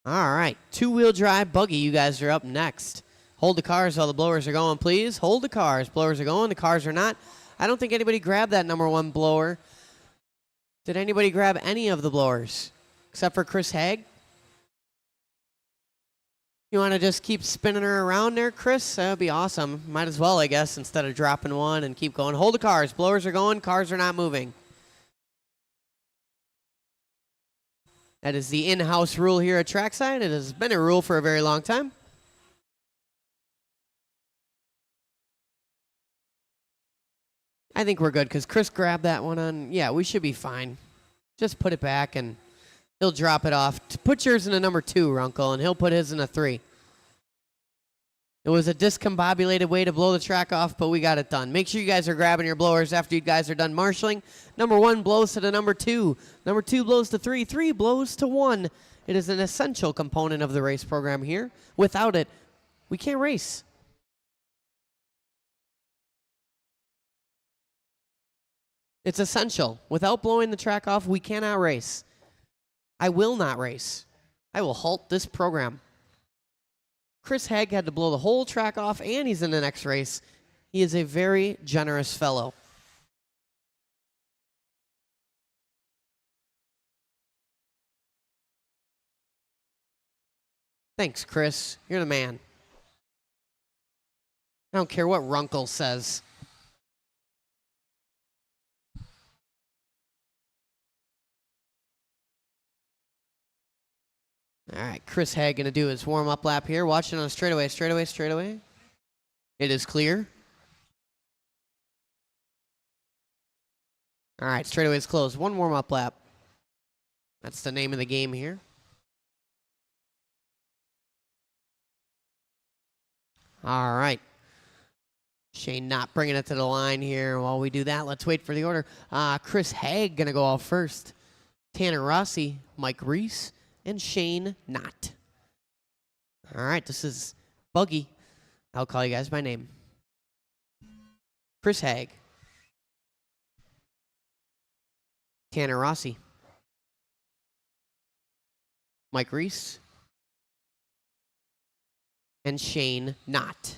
All right, 2-wheel drive buggy. You guys are up next. Hold the cars while the blowers are going, please. Hold the cars. Blowers are going. The cars are not. I don't think anybody grabbed that number 1 blower. Did anybody grab any of the blowers except for Chris Haig? You want to just keep spinning her around there, Chris? That would be awesome. Might as well, I guess, instead of dropping one and keep going. Hold the cars. Blowers are going. Cars are not moving. That is the in-house rule here at Trackside. It has been a rule for a very long time. I think we're good because Chris grabbed that one on. Yeah, we should be fine. Just put it back and he'll drop it off. Put yours in a number 2, Runkle, and he'll put his in a 3. It was a discombobulated way to blow the track off, but we got it done. Make sure you guys are grabbing your blowers after you guys are done marshaling. Number 1 blows to the number 2. Number 2 blows to 3. 3 blows to 1. It is an essential component of the race program here. Without it, we can't race. It's essential. Without blowing the track off, we cannot race. I will not race. I will halt this program. Chris Haig had to blow the whole track off, and he's in the next race. He is a very generous fellow. Thanks, Chris. You're the man. I don't care what Runkle says. All right, Chris Haig going to do his warm-up lap here. Watch it on a straightaway, straightaway, straightaway. It is clear. All right, straightaway is closed. 1 warm-up lap. That's the name of the game here. All right. Shane not bringing it to the line here. While we do that, let's wait for the order. Chris Haig going to go off first. Tanner Rossi, Mike Reese, and Shane Knott. All right, this is Buggy. I'll call you guys by name. Chris Haag. Tanner Rossi. Mike Reese. And Shane Knott.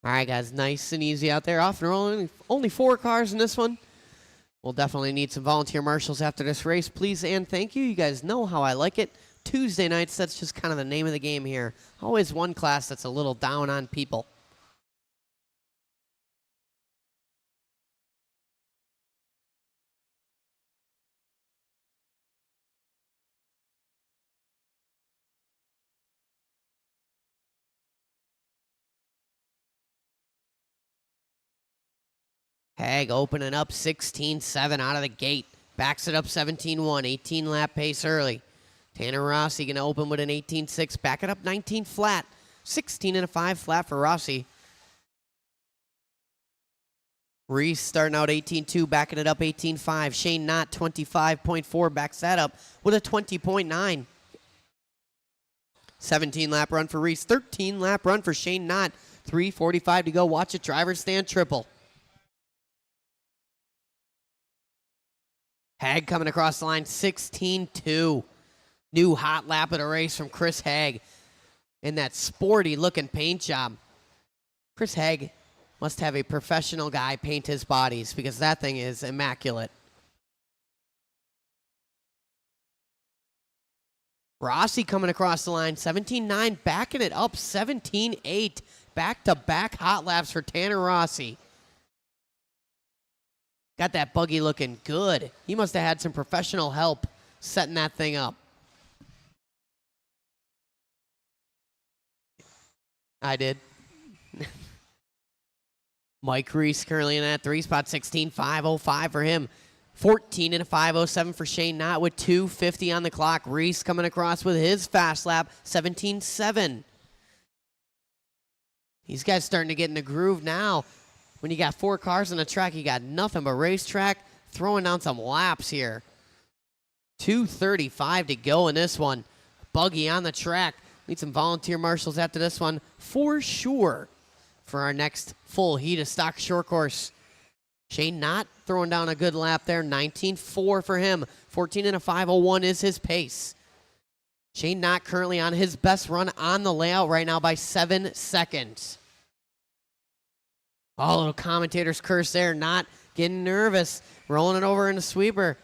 All right, guys, nice and easy out there. Off and rolling. Only 4 cars in this one. We'll definitely need some volunteer marshals after this race. Please and thank you. You guys know how I like it. Tuesday nights, that's just kind of the name of the game here. Always one class that's a little down on people. Haag opening up 16-7 out of the gate. Backs it up 17-1, 18 lap pace early. Tanner Rossi going to open with an 18-6, back it up 19 flat. 16.5 flat for Rossi. Reese starting out 18-2, backing it up 18-5. Shane Knott 25.4, backs that up with a 20.9. 17 lap run for Reese, 13 lap run for Shane Knott. 3:45 to go. Watch it, driver stand triple. Haag coming across the line, 16-2. New hot lap of the race from Chris Haag in that sporty-looking paint job. Chris Haag must have a professional guy paint his bodies because that thing is immaculate. Rossi coming across the line, 17-9, backing it up 17-8. Back-to-back hot laps for Tanner Rossi. Got that buggy looking good. He must have had some professional help setting that thing up. I did. Mike Reese currently in that 3 spot, 16.505 for him. 14 and a 507 for Shane Knott with 2:50 on the clock. Reese coming across with his fast lap, 17.7. These guys starting to get in the groove now. When you got 4 cars on the track, you got nothing but racetrack. Throwing down some laps here. 2:35 to go in this one. Buggy on the track. Need some volunteer marshals after this one for sure for our next full heat of stock short course. Shane Knott throwing down a good lap there. 19.4 for him. 14 and a 501 is his pace. Shane Knott currently on his best run on the layout right now by 7 seconds. Oh, little commentator's curse there. Knott getting nervous. Rolling it over in the sweeper.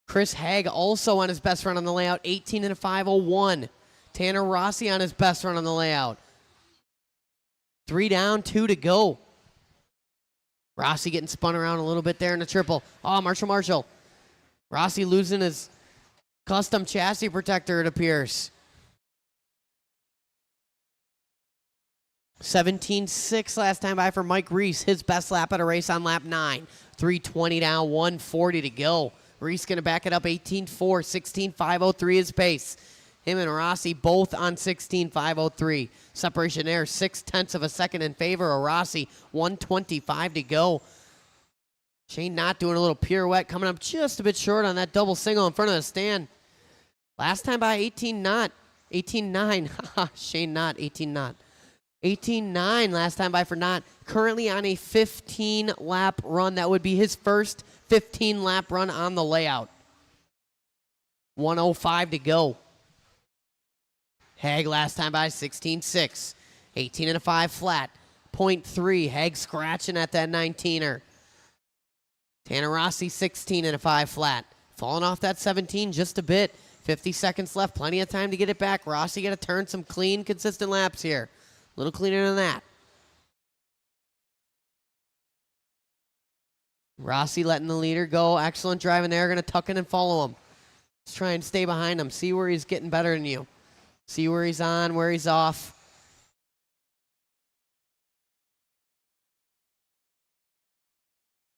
Chris Haag also on his best run on the layout. 18 and a 501. Tanner Rossi on his best run on the layout. 3 down, 2 to go. Rossi getting spun around a little bit there in the triple. Oh, Marshall. Rossi losing his custom chassis protector, it appears. 17.6 last time by for Mike Reese. His best lap at a race on lap 9. 3:20 down, 1:40 to go. Reese going to back it up 18.4, 16.503 his pace. Him and Rossi both on 16.503. Separation there, 0.6 of a second in favor of Rossi. 1:25 to go. Shane Knott doing a little pirouette, coming up just a bit short on that double single in front of the stand. Last time by 18.9. Shane Knott, 18.9. 18.9 last time by for Knott. Currently on a 15-lap run. That would be his first 15-lap run on the layout. 1:05 to go. Haag last time by 16.6. 18 and a 5 flat. 0.3. Haag scratching at that 19er. Tanner Rossi 16 and a 5 flat. Falling off that 17 just a bit. 50 seconds left. Plenty of time to get it back. Rossi got to turn some clean, consistent laps here. A little cleaner than that. Rossi letting the leader go. Excellent driving there. Going to tuck in and follow him. Let's try and stay behind him. See where he's getting better than you. See where he's on, where he's off.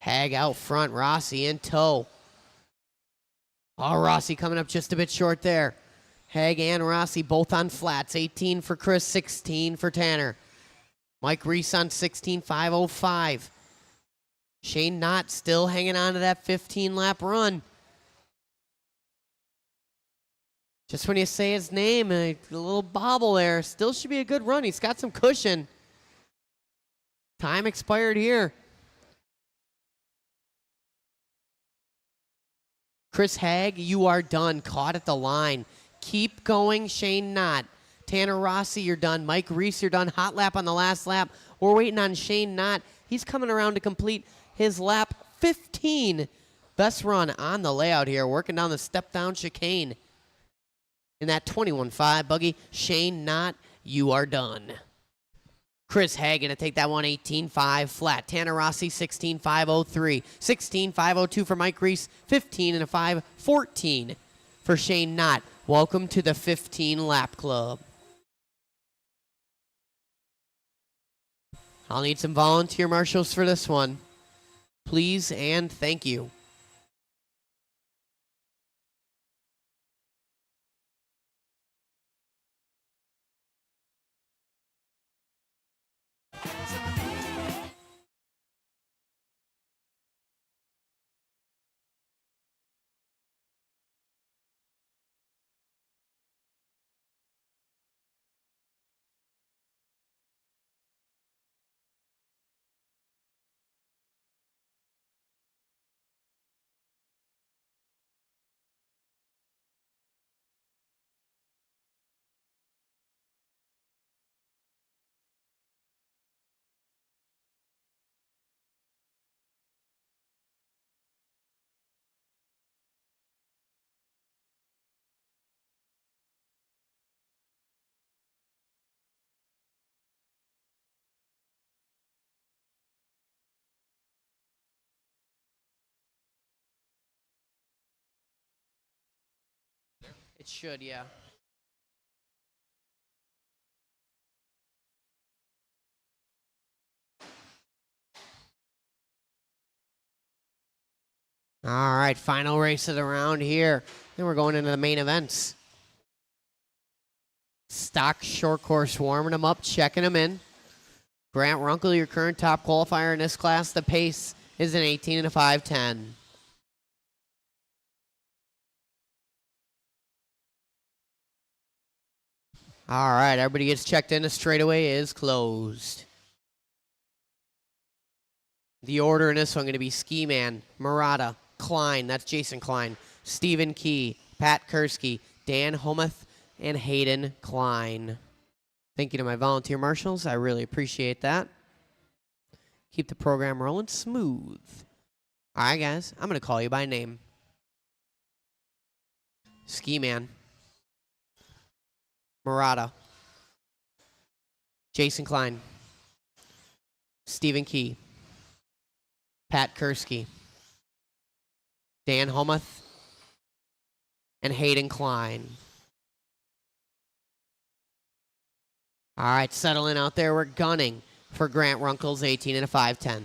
Haag out front. Rossi in tow. Oh, Rossi coming up just a bit short there. Haag and Rossi both on flats. 18 for Chris, 16 for Tanner. Mike Reese on 16.505. Shane Knott still hanging on to that 15-lap run. Just when you say his name, a little bobble there. Still should be a good run. He's got some cushion. Time expired here. Chris Haag, you are done. Caught at the line. Keep going, Shane Knott. Tanner Rossi, you're done. Mike Reese, you're done. Hot lap on the last lap. We're waiting on Shane Knott. He's coming around to complete his lap 15. Best run on the layout here, working down the step-down chicane. In that 21.5 buggy, Shane Knott, you are done. Chris Haag going to take that one 18.5 flat. Tanner Rossi 16.503. 16.502 for Mike Reese. 15 and a 5. 14 for Shane Knott. Welcome to the 15 lap club. I'll need some volunteer marshals for this one. Please and thank you. It should, yeah. All right, final race of the round here. Then we're going into the main events. Stock short course, warming them up, checking them in. Grant Runkle, your current top qualifier in this class. The pace is an 18 and a 5.10. All right, everybody gets checked in. The straightaway is closed. The order in this one going to be Ski Man, Murata, Klein, that's Jason Klein, Stephen Key, Pat Kursky, Dan Homuth, and Hayden Klein. Thank you to my volunteer marshals. I really appreciate that. Keep the program rolling smooth. All right, guys, I'm going to call you by name. Ski Man, Murata, Jason Klein, Stephen Key, Pat Kursky, Dan Homuth, and Hayden Klein. All right, settling out there. We're gunning for Grant Runkle's 18 and a 5.10.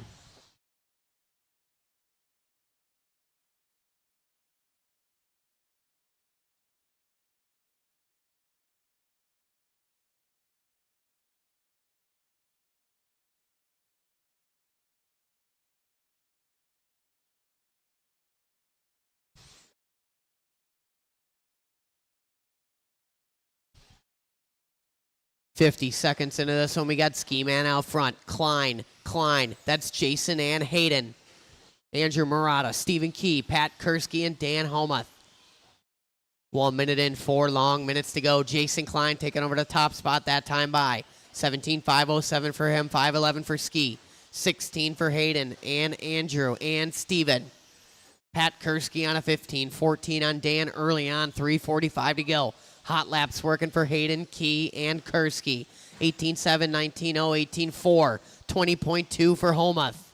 $50 seconds into this one, we got Ski Man out front. Klein, that's Jason and Hayden. Andrew Murata, Stephen Key, Pat Kursky, and Dan Homuth. 1 minute in, 4 long minutes to go. Jason Klein taking over the top spot that time by 17.507 for him, 5.11 for Ski, 16 for Hayden and Andrew and Steven. Pat Kursky on a 15, 14 on Dan early on, 3:45 to go. Hot laps working for Hayden, Key, and Kursky. 18.7, 19.0, 18.4, 20.2 for Homuth.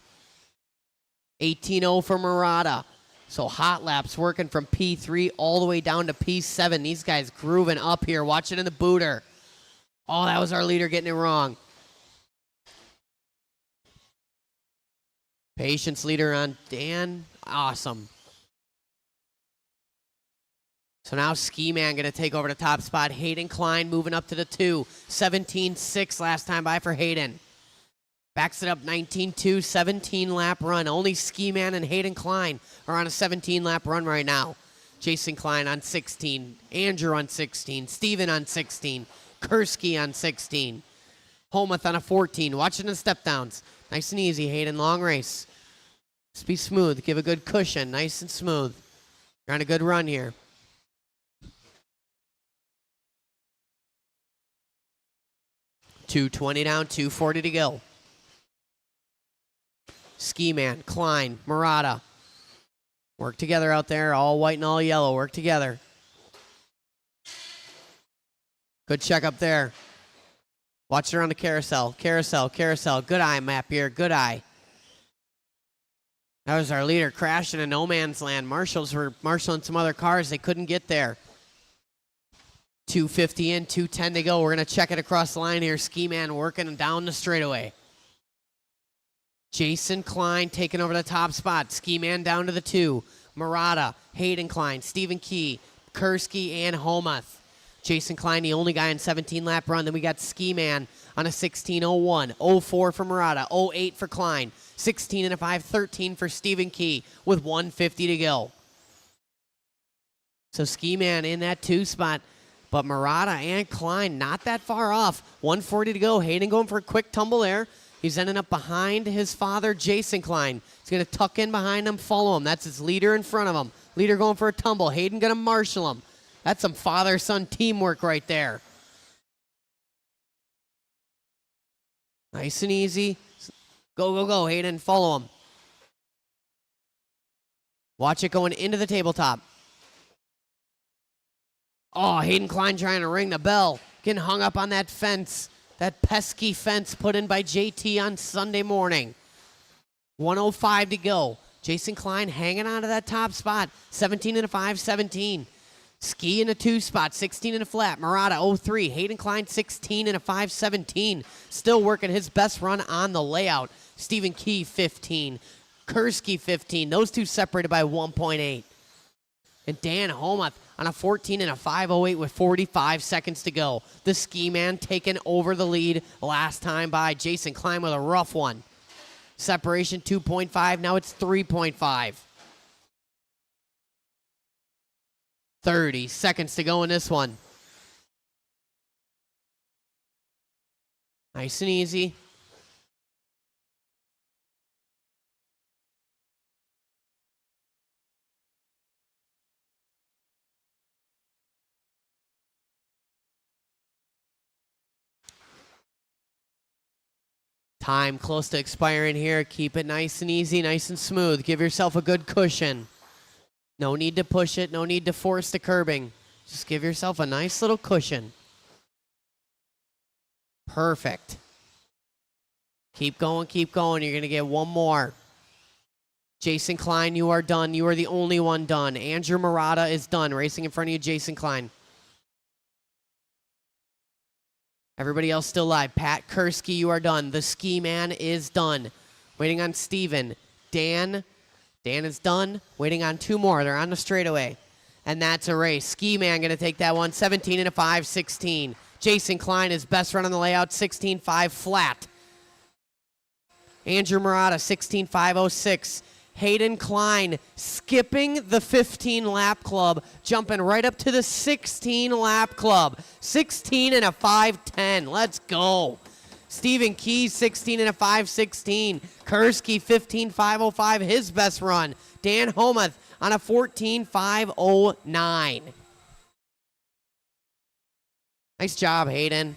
18.0 for Murata. So hot laps working from P3 all the way down to P7. These guys grooving up here. Watch it in the booter. Oh, that was our leader getting it wrong. Patience leader on Dan. Awesome. So now Ski Man going to take over the top spot. Hayden Klein moving up to the 2. 17.6 last time by for Hayden. Backs it up 19.2, 17 lap run. Only Ski Man and Hayden Klein are on a 17 lap run right now. Jason Klein on 16. Andrew on 16. Steven on 16. Kursky on 16. Homuth on a 14. Watching the step downs. Nice and easy, Hayden. Long race. Just be smooth. Give a good cushion. Nice and smooth. You're on a good run here. .220 down, 240 to go. Ski Man, Klein, Murata. Work together out there, all white and all yellow. Work together. Good check up there. Watch it around the carousel. Carousel, carousel. Good eye map here. Good eye. That was our leader crashing in no man's land. Marshals were marshaling some other cars. They couldn't get there. 250 in, 210 to go. We're going to check it across the line here. Ski Man working down the straightaway. Jason Klein taking over the top spot. Ski Man down to the 2. Murata, Hayden Klein, Stephen Key, Kursky, and Homuth. Jason Klein, the only guy in 17-lap run. Then we got Ski Man on a 16.01. 04 for Murata. 08 for Klein. 16 and a 5. 13 for Stephen Key with 150 to go. So Ski Man in that 2 spot. But Murata and Klein not that far off. 140 to go. Hayden going for a quick tumble there. He's ending up behind his father, Jason Klein. He's going to tuck in behind him, follow him. That's his leader in front of him. Leader going for a tumble. Hayden going to marshal him. That's some father-son teamwork right there. Nice and easy. Go, go, go, Hayden. Follow him. Watch it going into the tabletop. Oh, Hayden Klein trying to ring the bell. Getting hung up on that fence. That pesky fence put in by JT on Sunday morning. 105 to go. Jason Klein hanging on to that top spot. 17 and a 5, 17. Ski in a 2 spot, 16 and a flat. Murata 03. Hayden Klein 16 and a 5, 17. Still working his best run on the layout. Stephen Key 15. Kursky 15. Those two separated by 1.8. And Dan Homuth on a 14 and a 5.08 with 45 seconds to go. The Ski Man taking over the lead last time by. Jason Klein with a rough one. Separation 2.5. Now it's 3.5. 30 seconds to go in this one. Nice and easy. Time close to expiring here. Keep it nice and easy, nice and smooth. Give yourself a good cushion. No need to push it. No need to force the curbing. Just give yourself a nice little cushion. Perfect. Keep going, keep going. You're going to get one more. Jason Klein, you are done. You are the only one done. Andrew Murata is done. Racing in front of you, Jason Klein. Everybody else still live. Pat Kursky, you are done. The Ski Man is done. Waiting on Steven. Dan is done. Waiting on 2 more. They're on the straightaway. And that's a race. Ski Man going to take that one. 17 and a 5, 16. Jason Klein, his best run on the layout, 16.5 flat. Andrew Murata, 16.506. Hayden Klein skipping the 15-lap club, jumping right up to the 16-lap club. 16 and a 5.10. Let's go. Stephen Key, 16 and a 5.16. Kursky, 15.505, his best run. Dan Homuth on a 14.509. Nice job, Hayden.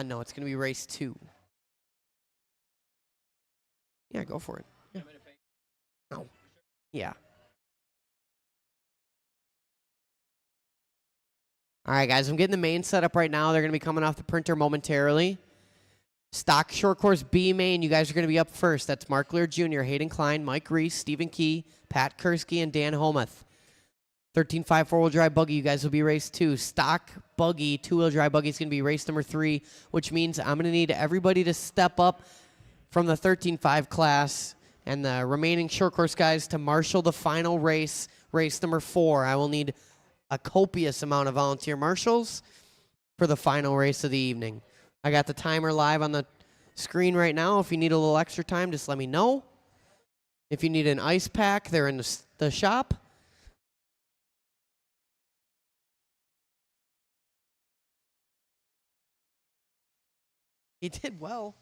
No, it's going to be race 2. Yeah, go for it. Yeah. No. Yeah. All right, guys, I'm getting the main setup right now. They're going to be coming off the printer momentarily. Stock short course B main, you guys are going to be up first. That's Mark Lear Jr., Hayden Klein, Mike Reese, Stephen Key, Pat Kursky, and Dan Homuth. 13.5 4-wheel drive buggy, you guys will be race 2. Stock buggy, 2-wheel drive buggy is going to be race number 3, which means I'm going to need everybody to step up from the 13.5 class and the remaining short course guys to marshal the final race, race number 4. I will need a copious amount of volunteer marshals for the final race of the evening. I got the timer live on the screen right now. If you need a little extra time, just let me know. If you need an ice pack, they're in the shop. He did well.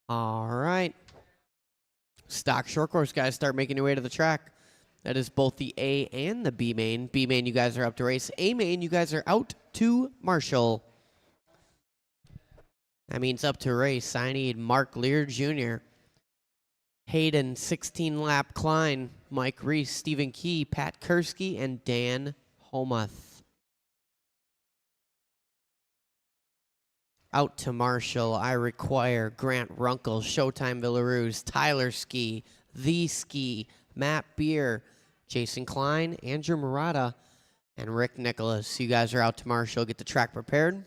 All right. Stock short course guys, start making your way to the track. That is both the A and the B main. B main, you guys are up to race. A main, you guys are out to marshal. That means up to race. I need Mark Lear Jr., Hayden, 16-lap Klein, Mike Reese, Stephen Key, Pat Kursky, and Dan Homuth. Out to marshal, I require Grant Runkle, Showtime Villaroos, Tyler Ski, The Ski, Matt Beer, Jason Klein, Andrew Murata, and Rick Nicholas. You guys are out to marshal. Get the track prepared.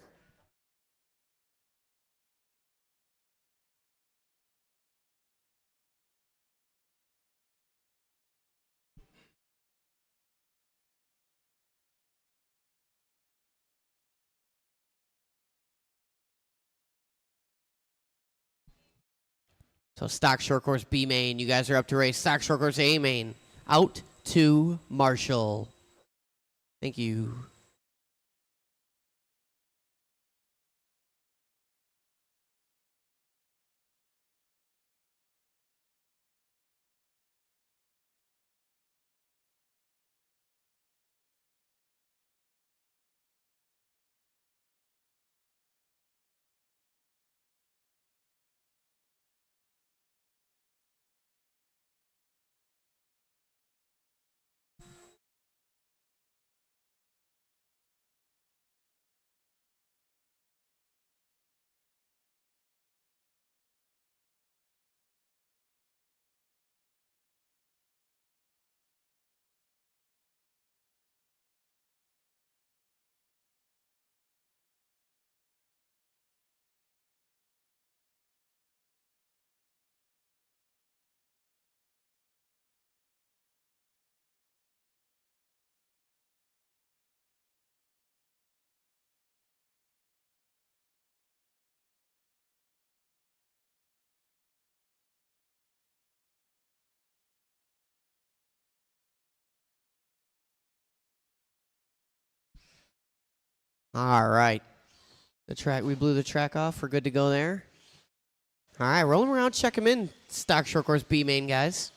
So stock short course B main, you guys are up to race. Stock short course A main, out to marshal. Thank you. All right. The track, we blew the track off. We're good to go there. All right, rolling around, check them in. Stock short course B main, guys.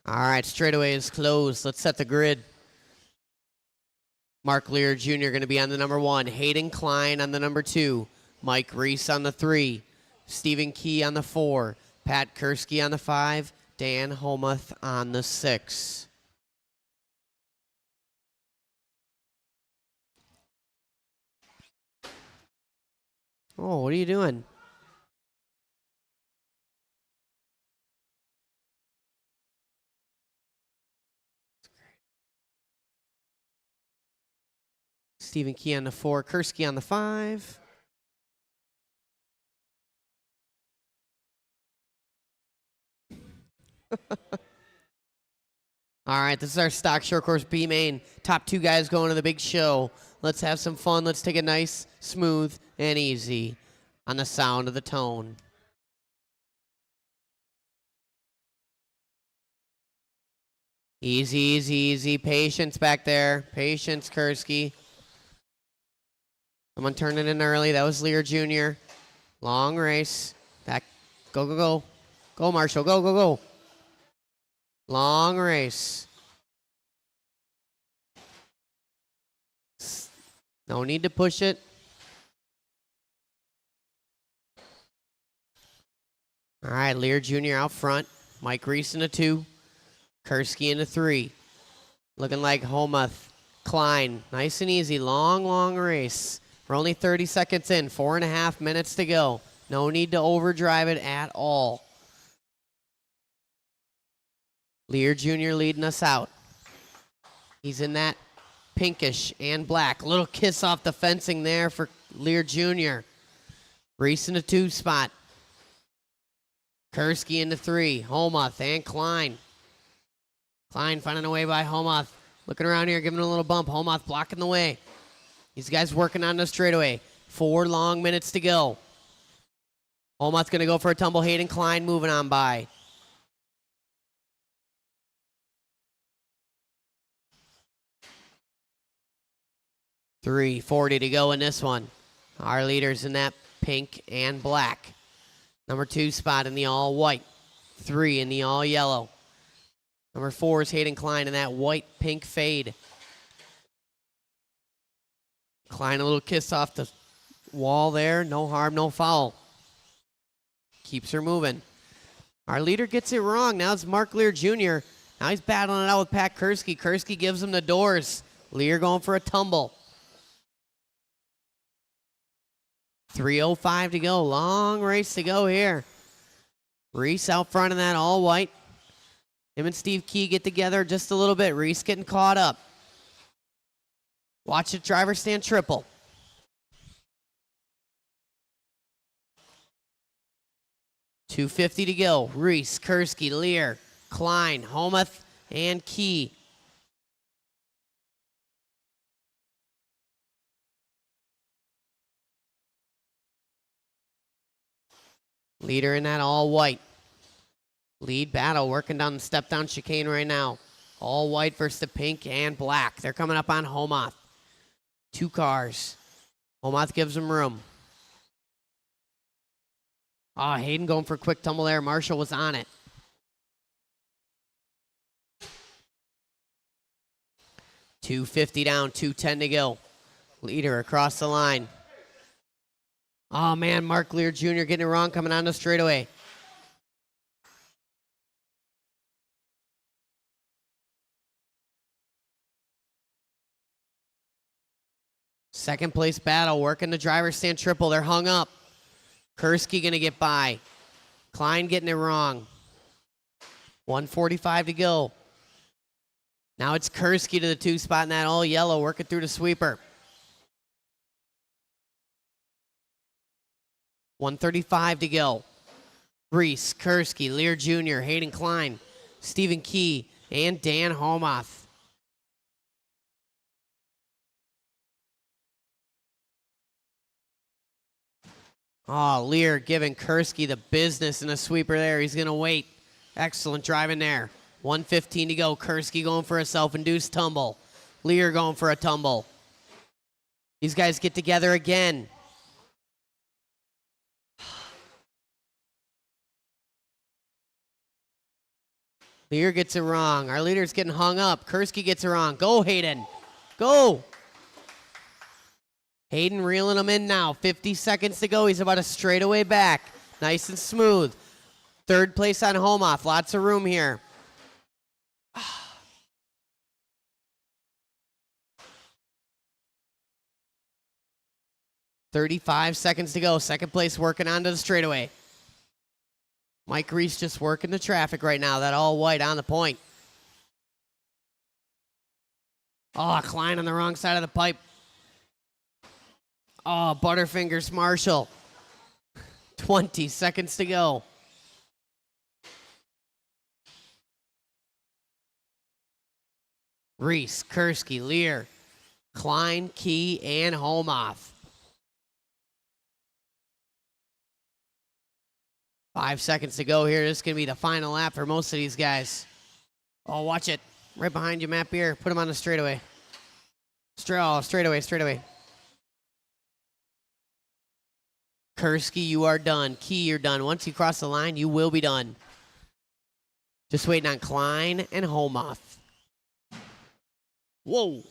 All right, straightaway is closed. Let's set the grid. Mark Lear Jr. going to be on the number 1. Hayden Klein on the number 2. Mike Reese on the 3. Stephen Key on the 4. Pat Kursky on the 5. Dan Homuth on the 6. Oh, what are you doing? Stephen Key on the 4. Kursky on the 5. All right, this is our stock short course B main. Top 2 guys going to the big show. Let's have some fun. Let's take it nice, smooth, and easy on the sound of the tone. Easy, easy, easy. Patience back there. Patience, Kursky. Someone turning in early. That was Lear Jr. Long race. Back. Go, go, go. Go, Marshall. Go, go, go. Long race. No need to push it. All right, Lear Jr. out front. Mike Reese in a 2. Kursky in a 3. Looking like Homuth. Klein. Nice and easy. Long, long race. We're only 30 seconds in. 4.5 minutes to go. No need to overdrive it at all. Lear Jr. leading us out. He's in that pinkish and black. Little kiss off the fencing there for Lear Jr. Reese in the 2 spot. Kursky in the 3. Homuth and Klein. Klein finding a way by Homuth. Looking around here, giving a little bump. Holmoth blocking the way. These guys working on the straightaway. 4 long minutes to go. Holmoth's going to go for a tumble. Hayden Klein moving on by. $3:40 to go in this one. Our leaders in that pink and black. Number 2 spot in the all white. 3 in the all yellow. Number 4 is Hayden Klein in that white pink fade. Klein a little kiss off the wall there. No harm, no foul. Keeps her moving. Our leader gets it wrong. Now it's Mark Lear Jr. Now he's battling it out with Pat Kursky. Kursky gives him the doors. Lear going for a tumble. 3:05 to go. Long race to go here. Reese out front in that all white. Him and Steve Key get together just a little bit. Reese getting caught up. Watch the driver stand triple. $2:50 to go. Reese, Kursky, Lear, Klein, Holmoth, and Key. Leader in that all white. Lead battle working down the step down chicane right now. All white versus the pink and black. They're coming up on Holmoth. 2 cars. Holmoth gives them room. Oh, Hayden going for a quick tumble there. Marshall was on it. $2:50 down, $2:10 to go. Leader across the line. Oh, man, Mark Lear Jr. getting it wrong coming on the straightaway. Second place battle, working the driver's stand triple. They're hung up. Kursky going to get by. Klein getting it wrong. 1:45 to go. Now it's Kursky to the 2 spot in that all yellow, working through the sweeper. 1:35 to go. Reese, Kursky, Lear Jr., Hayden Klein, Stephen Key, and Dan Holmoth. Oh, Lear giving Kursky the business in a sweeper there. He's going to wait. Excellent driving there. 1:15 to go. Kursky going for a self-induced tumble. Lear going for a tumble. These guys get together again. Lear gets it wrong. Our leader's getting hung up. Kursky gets it wrong. Go, Hayden. Go. Hayden reeling him in now. 50 seconds to go. He's about a straightaway back. Nice and smooth. 3rd place on Holmoth. Lots of room here. 35 seconds to go. 2nd place working onto the straightaway. Mike Reese just working the traffic right now. That all white on the point. Oh, Klein on the wrong side of the pipe. Oh, Butterfingers Marshall. 20 seconds to go. Reese, Kursky, Lear, Klein, Key, and Holmoth. 5 seconds to go here. This is going to be the final lap for most of these guys. Oh, watch it. Right behind you, Matt Beer. Put him on the straightaway. Straightaway. Kursky, you are done. Key, you're done. Once you cross the line, you will be done. Just waiting on Klein and Holmoth. Whoa.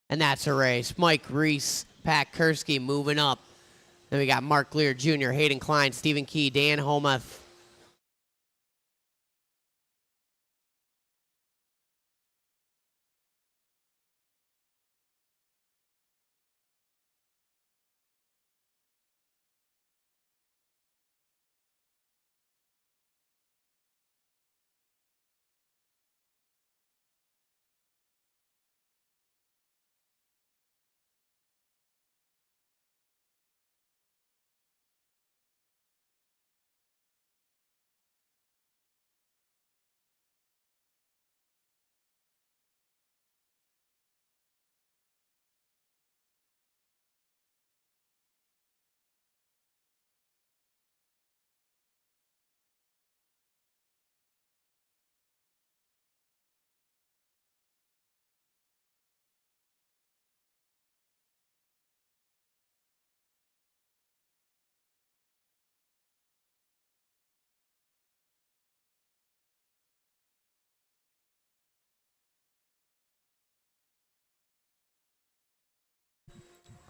And that's a race. Mike Reese, Pat Kursky moving up. Then we got Mark Lear Jr., Hayden Klein, Stephen Key, Dan Holmoth,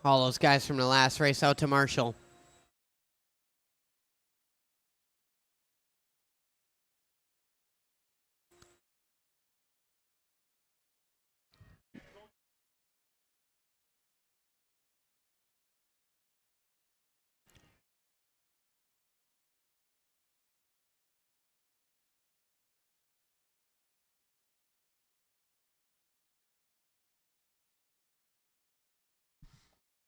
All those guys from the last race out to Marshall.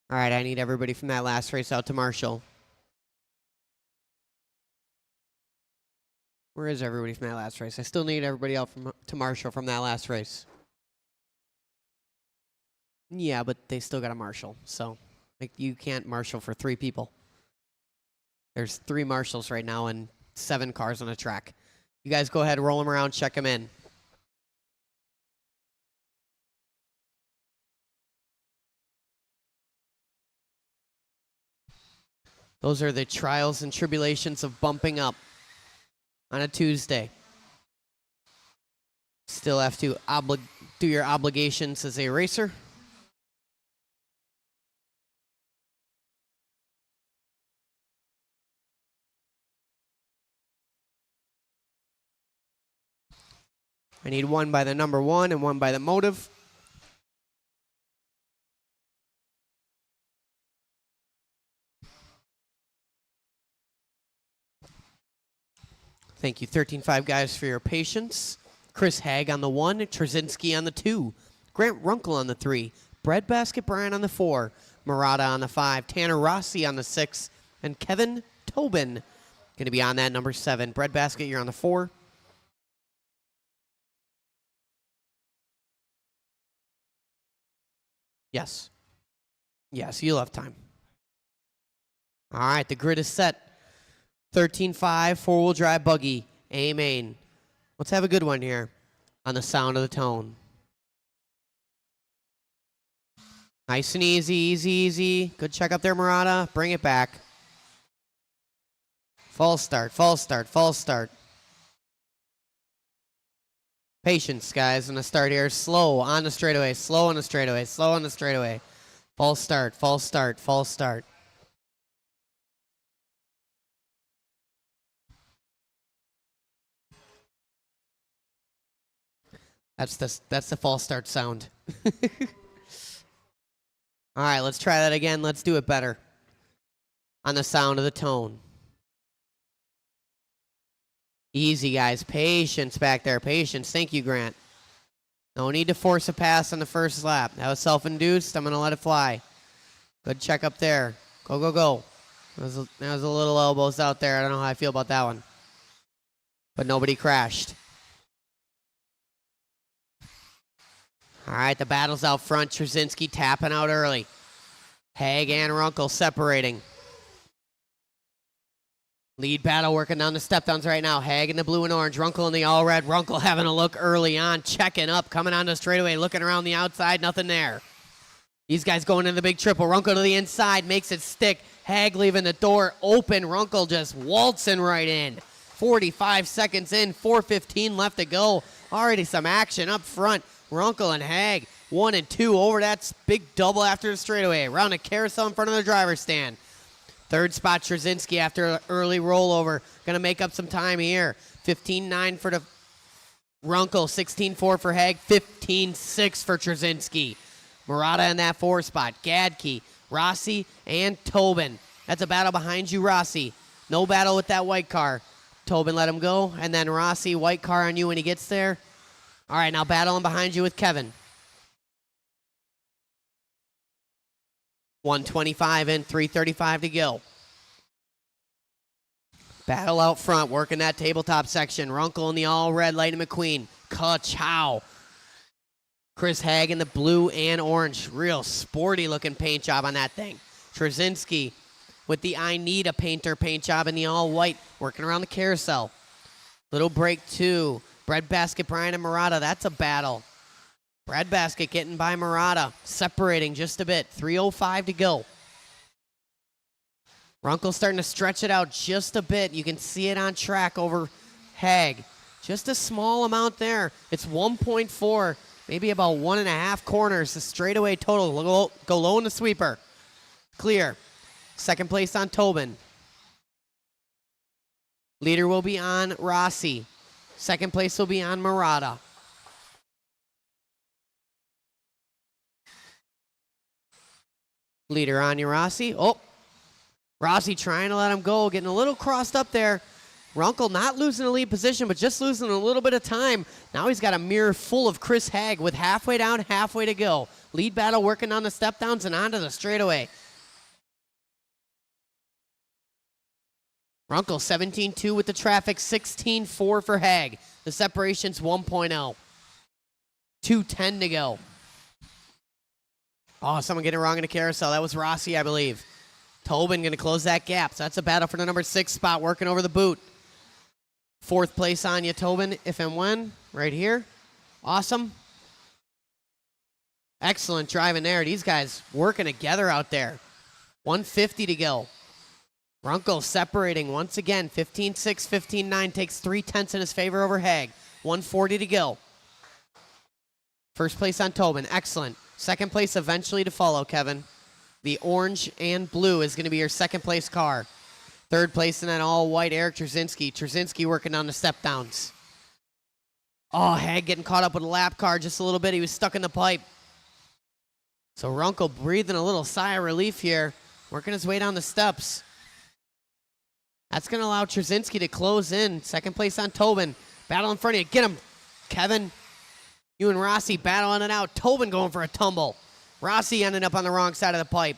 All right, I need everybody from that last race out to Marshall. Where is everybody from that last race? I still need everybody out to Marshall from that last race. Yeah, but they still got a Marshall, so like you can't Marshall for 3 people. There's 3 Marshalls right now and 7 cars on the track. You guys go ahead, roll them around, check them in. Those are the trials and tribulations of bumping up on a Tuesday. Still have to do your obligations as a racer. I need one by the number 1 and one by the motive. Thank you, 13.5 guys, for your patience. Chris Haig on the 1, Trzynski on the 2, Grant Runkle on the 3, Breadbasket Brian on the 4, Murata on the 5, Tanner Rossi on the 6, and Kevin Tobin going to be on that number 7. Breadbasket, you're on the 4. Yes. Yes, you'll have time. All right, the grid is set. 13.5, four-wheel drive buggy, A main. Let's have a good one here on the sound of the tone. Nice and easy, easy, easy. Good check up there, Murata. Bring it back. False start, false start, false start. Patience, guys, in the start here. Slow on the straightaway, slow on the straightaway, slow on the straightaway. False start, false start, false start. That's the false start sound. All right, let's try that again. Let's do it better. On the sound of the tone. Easy, guys. Patience back there. Patience. Thank you, Grant. No need to force a pass on the first lap. That was self-induced. I'm going to let it fly. Good check up there. Go, go, go. There was a little elbows out there. I don't know how I feel about that one. But nobody crashed. All right, the battle's out front. Trzynski tapping out early. Haig and Runkle separating. Lead battle working down the step-downs right now. Haig in the blue and orange. Runkle in the all-red. Runkle having a look early on. Checking up. Coming on the straightaway. Looking around the outside. Nothing there. These guys going into the big triple. Runkle to the inside. Makes it stick. Haig leaving the door open. Runkle just waltzing right in. 45 seconds in. 4:15 left to go. Already some action up front. Runkle and Haig, 1 and 2 over that big double after the straightaway. Around a carousel in front of the driver's stand. Third spot, Trzynski after an early rollover. Going to make up some time here. 15-9 for the Runkle, 16-4 for Haig, 15-6 for Trzynski. Murata in that 4 spot. Gadke, Rossi, and Tobin. That's a battle behind you, Rossi. No battle with that white car. Tobin let him go, and then Rossi, white car on you when he gets there. All right, now battling behind you with Kevin. 1:25 in, 3:35 to go. Battle out front, working that tabletop section. Runkle in the all-red, Lightning McQueen. Ka-chow. Chris Haig in the blue and orange. Real sporty-looking paint job on that thing. Trzynski with the I Need a Painter paint job in the all-white, working around the carousel. Little break two. Breadbasket, Brian and Murata. That's a battle. Breadbasket getting by Murata. Separating just a bit. 3:05 to go. Runkle starting to stretch it out just a bit. You can see it on track over Haig. Just a small amount there. It's 1.4, maybe about 1.5 corners. The straightaway total. Go low in the sweeper. clear. Second place on Tobin. Leader will be on Rossi. Second place will be on Murata. Leader on you, Rossi. Oh, Rossi trying to let him go, getting a little crossed up there. Runkle not losing the lead position, but just losing a little bit of time. Now he's got a mirror full of Chris Haag with halfway down, halfway to go. Lead battle working on the step downs and onto the straightaway. Runkle 17-2 with the traffic, 16-4 for Haag. The separation's 1.0. 2:10 to go. Oh, someone getting it wrong in the carousel. That was Rossi, I believe. Tobin going to close that gap. So that's a battle for the number 6 spot, working over the boot. Fourth place on you, Tobin, if and when, right here. Awesome. Excellent driving there. These guys working together out there. 150 to go. Runkle separating once again. 15-6, 15-9. Takes 3/10 in his favor over Haag. 140 to go. First place on Tobin. Excellent. Second place eventually to follow, Kevin. The orange and blue is going to be your second place car. Third place in that all white, Eric Trzynski. Trzynski working on the step downs. Oh, Haag getting caught up with a lap car just a little bit. He was stuck in the pipe. So Runkle breathing a little sigh of relief here. Working his way down the steps. That's going to allow Trzynski to close in. Second place on Tobin. Battle in front of you. Get him, Kevin. You and Rossi battling it out. Tobin going for a tumble. Rossi ending up on the wrong side of the pipe.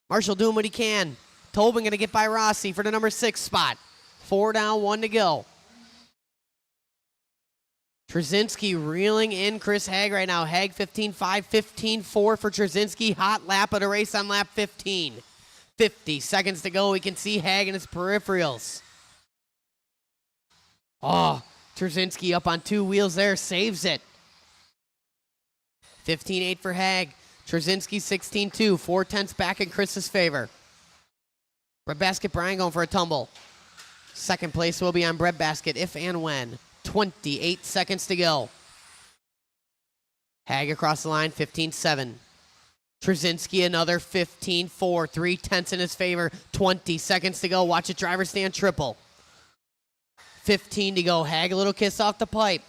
Marshall doing what he can. Tobin going to get by Rossi for the number 6 spot. 4 down, 1 to go. Trzynski reeling in Chris Haag right now. Haag 15-5, 15-4 for Trzynski. Hot lap of the race on lap 15. 50 seconds to go. We can see Haag in his peripherals. Oh, Trzynski up on 2 wheels there. Saves it. 15-8 for Haag. Trzynski 16-2. 4/10 back in Chris's favor. Breadbasket Brian going for a tumble. Second place will be on Breadbasket if and when. 28 seconds to go. Haag across the line, 15-7. Trzynski another 15-4. 3/10 in his favor. 20 seconds to go. Watch it, driver stand triple. 15 to go. Haag a little kiss off the pipe.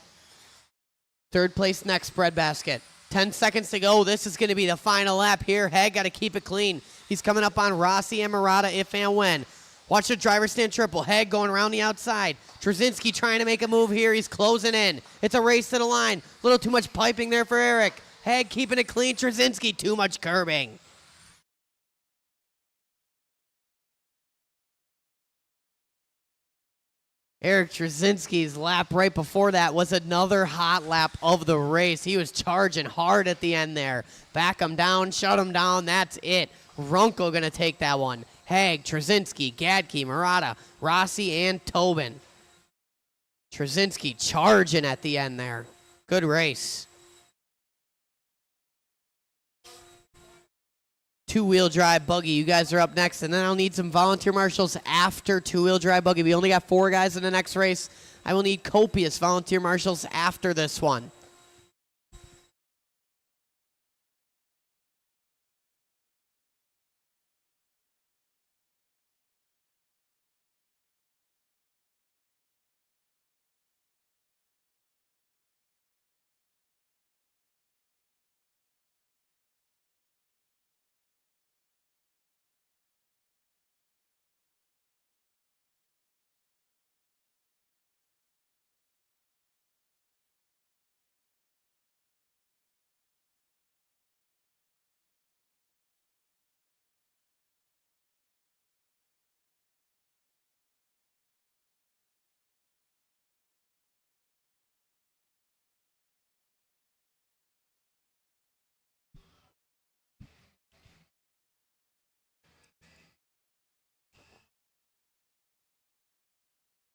Third place next, Breadbasket. 10 seconds to go. This is going to be the final lap here. Haag got to keep it clean. He's coming up on Rossi and Murata if and when. Watch the driver stand triple. Haag going around the outside. Trzynski trying to make a move here. He's closing in. It's a race to the line. A little too much piping there for Eric. Haag keeping it clean. Trzynski too much curbing. Eric Trzynski's lap right before that was another hot lap of the race. He was charging hard at the end there. Back him down, shut him down, that's it. Runkle going to take that one. Haag, Trzynski, Gadke, Murata, Rossi, and Tobin. Trzynski charging at the end there. Good race. Two-wheel drive buggy. You guys are up next, and then I'll need some volunteer marshals after two-wheel drive buggy. We only got 4 guys in the next race. I will need copious volunteer marshals after this one.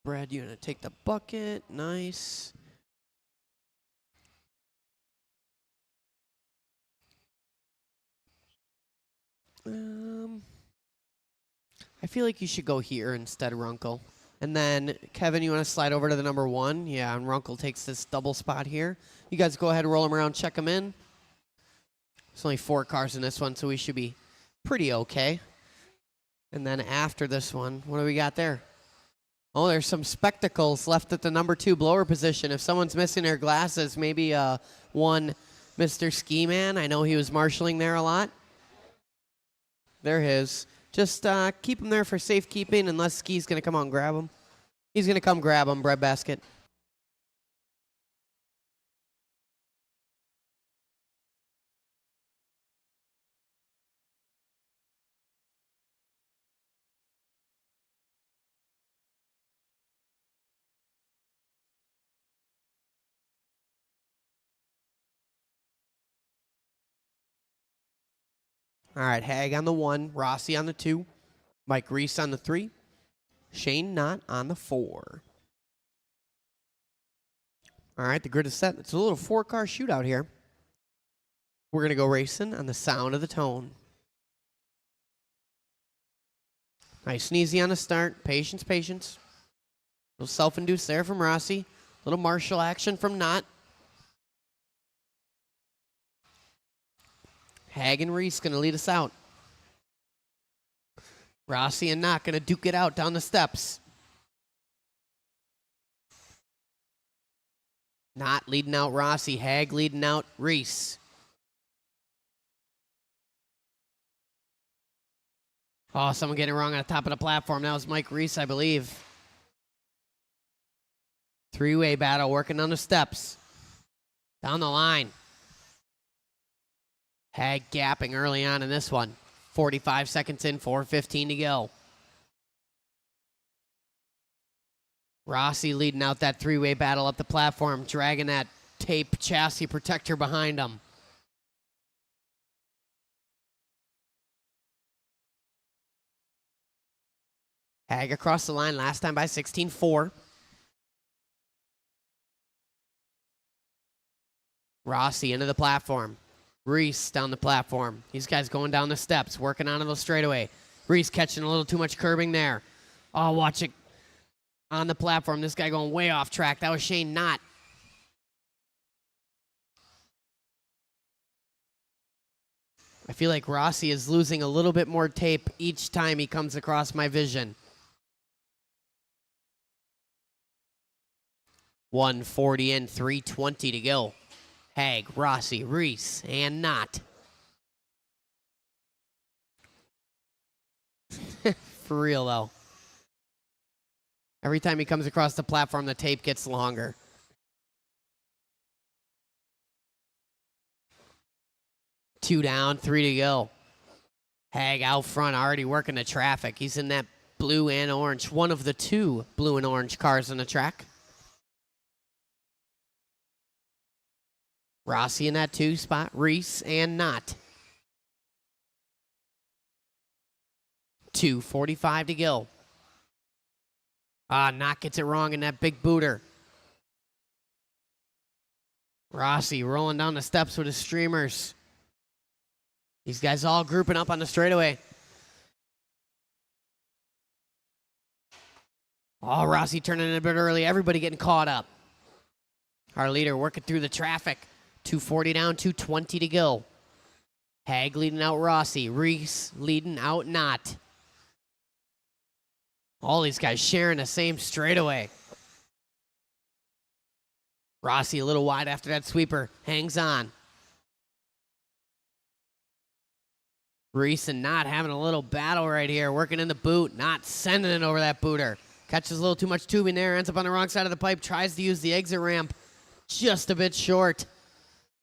Brad, you're going to take the bucket. Nice. I feel like you should go here instead, Runkle. And then, Kevin, you want to slide over to the number 1? Yeah, and Runkle takes this double spot here. You guys go ahead and roll them around, check them in. There's only 4 cars in this one, so we should be pretty okay. And then after this one, what do we got there? Oh, there's some spectacles left at the number 2 blower position. If someone's missing their glasses, maybe one Mr. Ski Man. I know he was marshalling there a lot. They're his. Just keep them there for safekeeping unless Ski's going to come out and grab them. He's going to come grab them, breadbasket. All right, Hag on the 1, Rossi on the 2, Mike Reese on the 3, Shane Knott on the 4. All right, the grid is set. It's a little 4-car shootout here. We're going to go racing on the sound of the tone. Nice and easy on the start. Patience, patience. A little self-induced there from Rossi. A little martial action from Knott. Hag and Reese going to lead us out. Rossi and Knott going to duke it out down the steps. Knott leading out Rossi. Hag leading out Reese. Oh, someone getting it wrong on the top of the platform. That was Mike Reese, I believe. 3-way battle working on the steps. Down the line. Hag gapping early on in this one. 45 seconds in, 4:15 to go. Rossi leading out that 3-way battle up the platform, dragging that tape chassis protector behind him. Hag across the line last time by 16.4. Rossi into the platform. Reese down the platform. These guys going down the steps, working onto the straightaway. Reese catching a little too much curbing there. Oh, watch it on the platform. This guy going way off track. That was Shane Knott. I feel like Rossi is losing a little bit more tape each time he comes across my vision. 1:40 in, 3:20 to go. Hag, Rossi, Reese, and Knott. For real, though. Every time he comes across the platform, the tape gets longer. Two down, 3 to go. Hag out front, already working the traffic. He's in that blue and orange, one of the 2 blue and orange cars on the track. Rossi in that 2 spot, Reese and Knott. 2:45 to go. Knott gets it wrong in that big booter. Rossi rolling down the steps with his streamers. These guys all grouping up on the straightaway. Oh, Rossi turning in a bit early. Everybody getting caught up. Our leader working through the traffic. 2:40 down, 2:20 to go. Hag leading out Rossi. Reese leading out Knott. All these guys sharing the same straightaway. Rossi a little wide after that sweeper. Hangs on. Reese and Knott having a little battle right here. Working in the boot. Knott sending it over that booter. Catches a little too much tubing there. Ends up on the wrong side of the pipe. Tries to use the exit ramp. Just a bit short.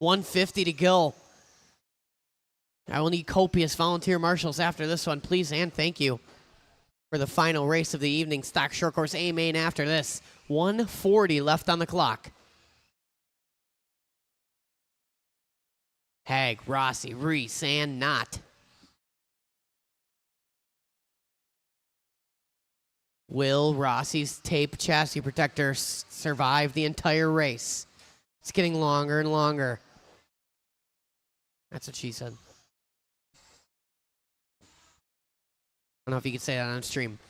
1:50 to go. I will need copious volunteer marshals after this one, please and thank you. For the final race of the evening, stock short course A main after this. 1:40 left on the clock. Hag, Rossi, Reese, and Knott. Will Rossi's tape chassis protector survive the entire race? It's getting longer and longer. That's what she said. I don't know if you could say that on stream.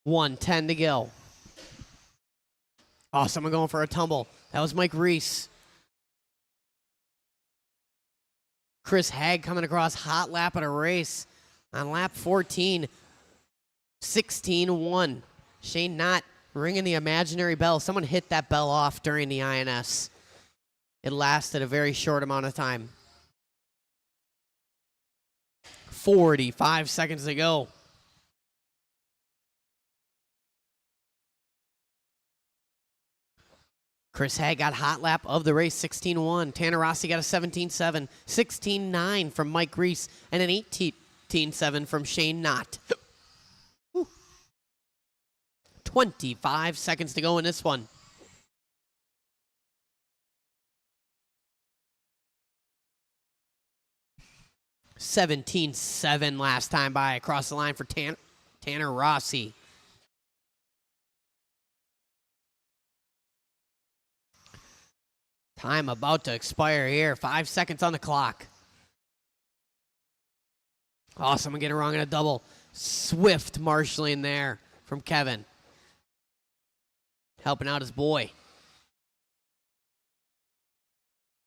1:10 to go. Oh, someone going for a tumble. That was Mike Reese. Chris Hagg coming across, hot lap at a race on lap 14. 16-1. Shane Knott ringing the imaginary bell. Someone hit that bell off during the INS. It lasted a very short amount of time. 45 seconds to go. Chris Hagg got hot lap of the race, 16-1. Tanner Rossi got a 17-7. 16-9 from Mike Reese, and an 18-7 from Shane Knott. 25 seconds to go in this one. $17.7 last time by across the line for Tanner Rossi. Time about to expire here. 5 seconds on the clock. Oh, someone get it wrong in a double. Swift marshaling there from Kevin. Helping out his boy.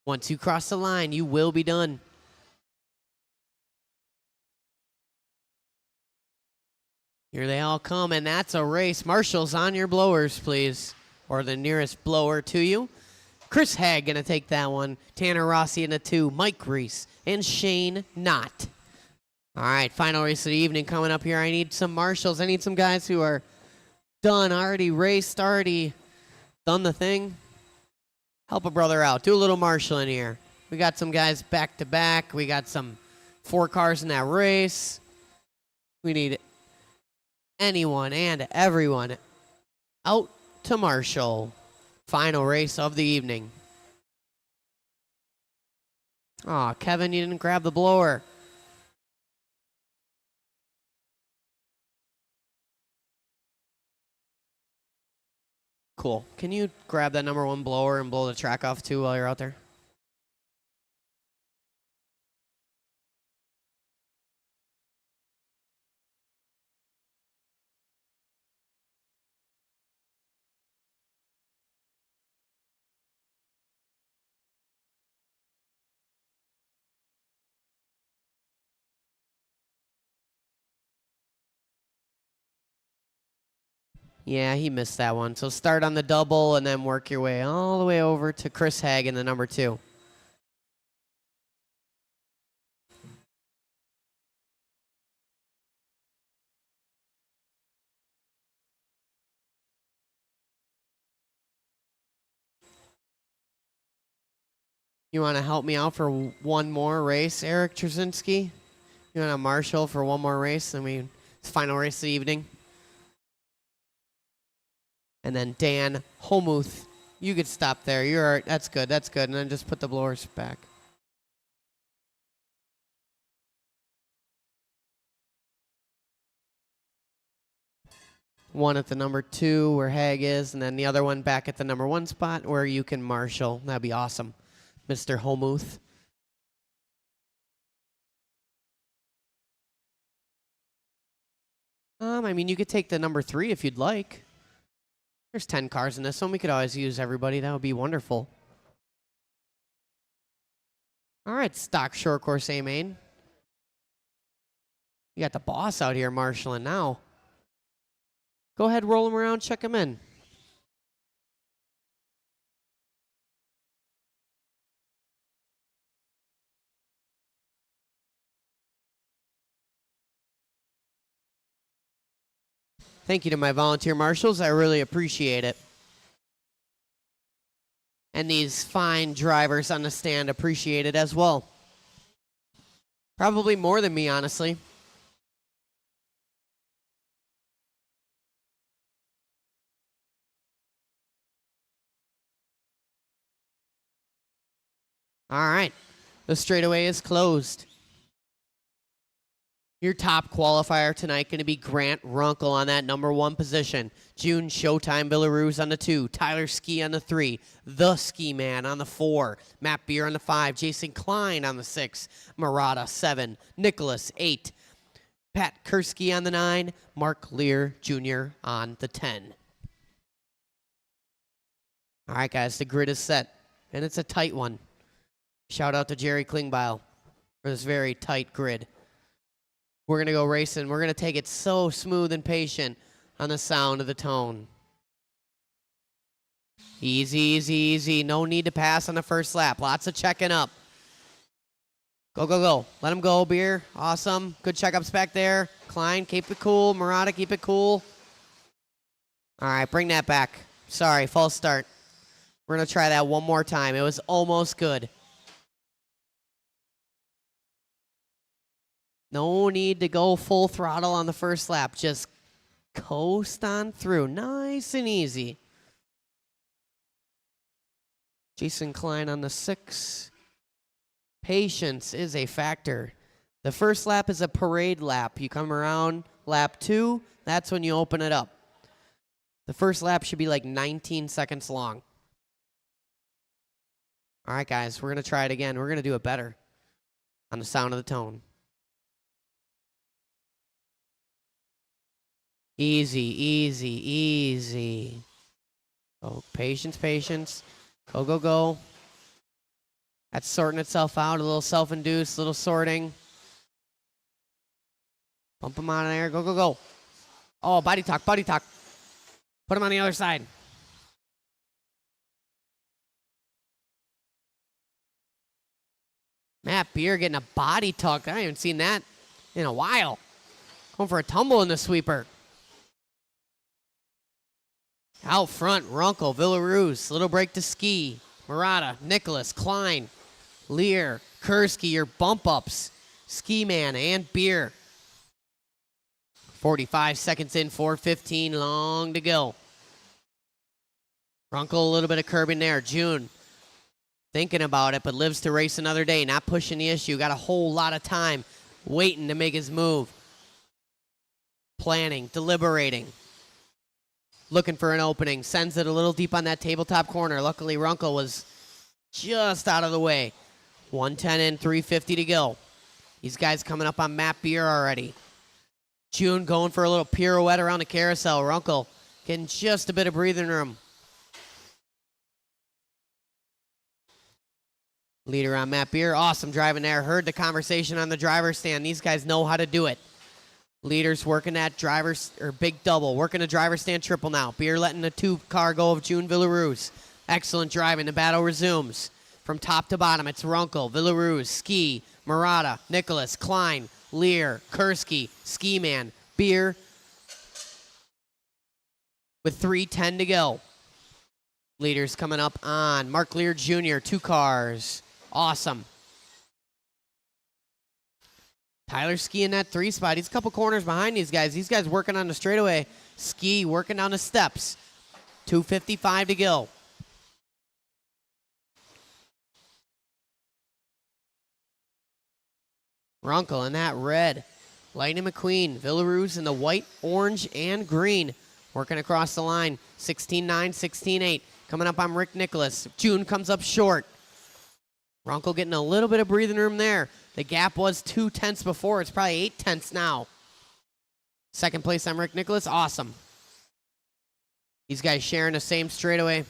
Once you cross the line, you will be done. Here they all come, and that's a race. Marshals on your blowers, please, or the nearest blower to you. Chris Hagg going to take that one. Tanner Rossi in the 2. Mike Reese and Shane Knott. All right, final race of the evening coming up here. I need some marshals. I need some guys who are done, already raced, already done the thing. Help a brother out. Do a little marshaling here. We got some guys back to back. We got some 4 cars in that race. We need anyone and everyone out to marshal. Final race of the evening. Aw, Kevin, you didn't grab the blower. Cool. Can you grab that number 1 blower and blow the track off too while you're out there? Yeah, he missed that one. So start on the double and then work your way all the way over to Chris Hagg in the number 2. You want to help me out for one more race, Eric Trzynski? You want to marshal for one more race? I mean, it's final race of the evening. And then Dan Holmuth, you could stop there. You're all right. That's good. That's good. And then just put the blowers back. One at the number 2 where Hagg is, and then the other one back at the number 1 spot where you can marshal. That'd be awesome, Mr. Holmuth. I mean, you could take the number 3 if you'd like. There's 10 cars in this one. We could always use everybody. That would be wonderful. All right, stock short course A main. You got the boss out here marshaling now. Go ahead, roll him around, check him in. Thank you to my volunteer marshals. I really appreciate it. And these fine drivers on the stand appreciate it as well. Probably more than me, honestly. All right. The straightaway is closed. Your top qualifier tonight going to be Grant Runkle on that number 1 position. June Showtime Villaruz on the 2. Tyler Ski on the 3. The Ski Man on the 4. Matt Beer on the 5. Jason Klein on the 6. Murata 7. Nicholas 8. Pat Kursky on the 9. Mark Lear Jr. on the 10. All right, guys, the grid is set, and it's a tight one. Shout out to Jerry Klingbeil. for this very tight grid. We're going to go racing. We're going to take it so smooth and patient on the sound of the tone. Easy, easy, easy. No need to pass on the first lap. Lots of checking up. Go, go, go. Let him go, Beer. Awesome. Good checkups back there. Klein, keep it cool. Murata, keep it cool. All right, bring that back. Sorry, false start. We're going to try that one more time. It was almost good. No need to go full throttle on the first lap. Just coast on through. Nice and easy. Jason Klein on the 6. Patience is a factor. The first lap is a parade lap. You come around lap 2, that's when you open it up. The first lap should be like 19 seconds long. All right, guys, we're going to try it again. We're going to do it better on the sound of the tone. Easy, easy, easy. Oh, patience, patience. Go, go, go. That's sorting itself out. A little self-induced, little sorting. Bump him on there. Go, go, go. Oh, body talk, body talk. Put him on the other side. Matt Beer getting a body tuck. I haven't seen that in a while. Going for a tumble in the sweeper. Out front, Runkle, Villaruz, little break to Ski, Murata, Nicholas, Klein, Lear, Kursky, your bump ups, Ski Man, and Beer. 45 seconds in, 4:15 long to go. Runkle, a little bit of curbing there. June, thinking about it, but lives to race another day, not pushing the issue. Got a whole lot of time waiting to make his move. Planning, deliberating. Looking for an opening. Sends it a little deep on that tabletop corner. Luckily, Runkle was just out of the way. 110 in, 3:50 to go. These guys coming up on Matt Beer already. June going for a little pirouette around the carousel. Runkle getting just a bit of breathing room. Leader on Matt Beer. Awesome driving there. Heard the conversation on the driver's stand. These guys know how to do it. Leaders working that driver's or big double. Working a driver's stand triple now. Beer letting the 2-car go of June Villaruz. Excellent driving. The battle resumes. From top to bottom, it's Runkle, Villaruz, Ski, Murata, Nicholas, Klein, Lear, Kursky, Ski Man, Beer. With 3:10 to go. Leaders coming up on Mark Lear Jr., 2 cars. Awesome. Tyler Ski in that 3 spot. He's a couple corners behind these guys. These guys working on the straightaway. Ski working down the steps. 2:55 to go. Runkle in that red. Lightning McQueen. Villaruz in the white, orange, and green. Working across the line. 16-9, 16-8. Coming up on Rick Nicholas. June comes up short. Runkle getting a little bit of breathing room there. The gap was 2 tenths before. It's probably 8 tenths now. Second place on Rick Nicholas. Awesome. These guys sharing the same straightaway.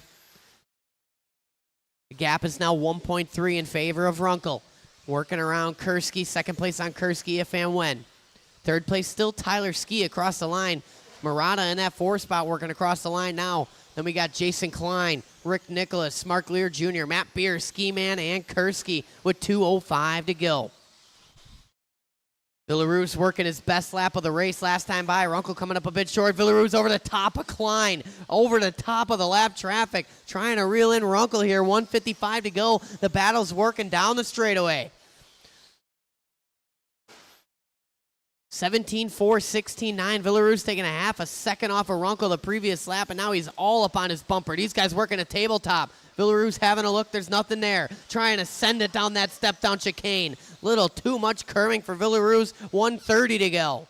The gap is now 1.3 in favor of Runkle. Working around Kursky. Second place on Kursky if and when. Third place still Tyler Ski across the line. Murata in that 4 spot working across the line now. Then we got Jason Klein, Rick Nicholas, Mark Lear Jr., Matt Beer, Ski Man, and Kursky with 2:05 to go. Villaruz working his best lap of the race last time by. Runkle coming up a bit short. Villaruz over the top of Klein, over the top of the lap traffic, trying to reel in Runkle here. 1:55 to go. The battle's working down the straightaway. 17-4, 16-9. Villaruz taking a half a second off of Runkle the previous lap, and now he's all up on his bumper. These guys working a tabletop. Villaruz having a look. There's nothing there. Trying to send it down that step-down chicane. Little too much curving for Villaruz. 1:30 to go.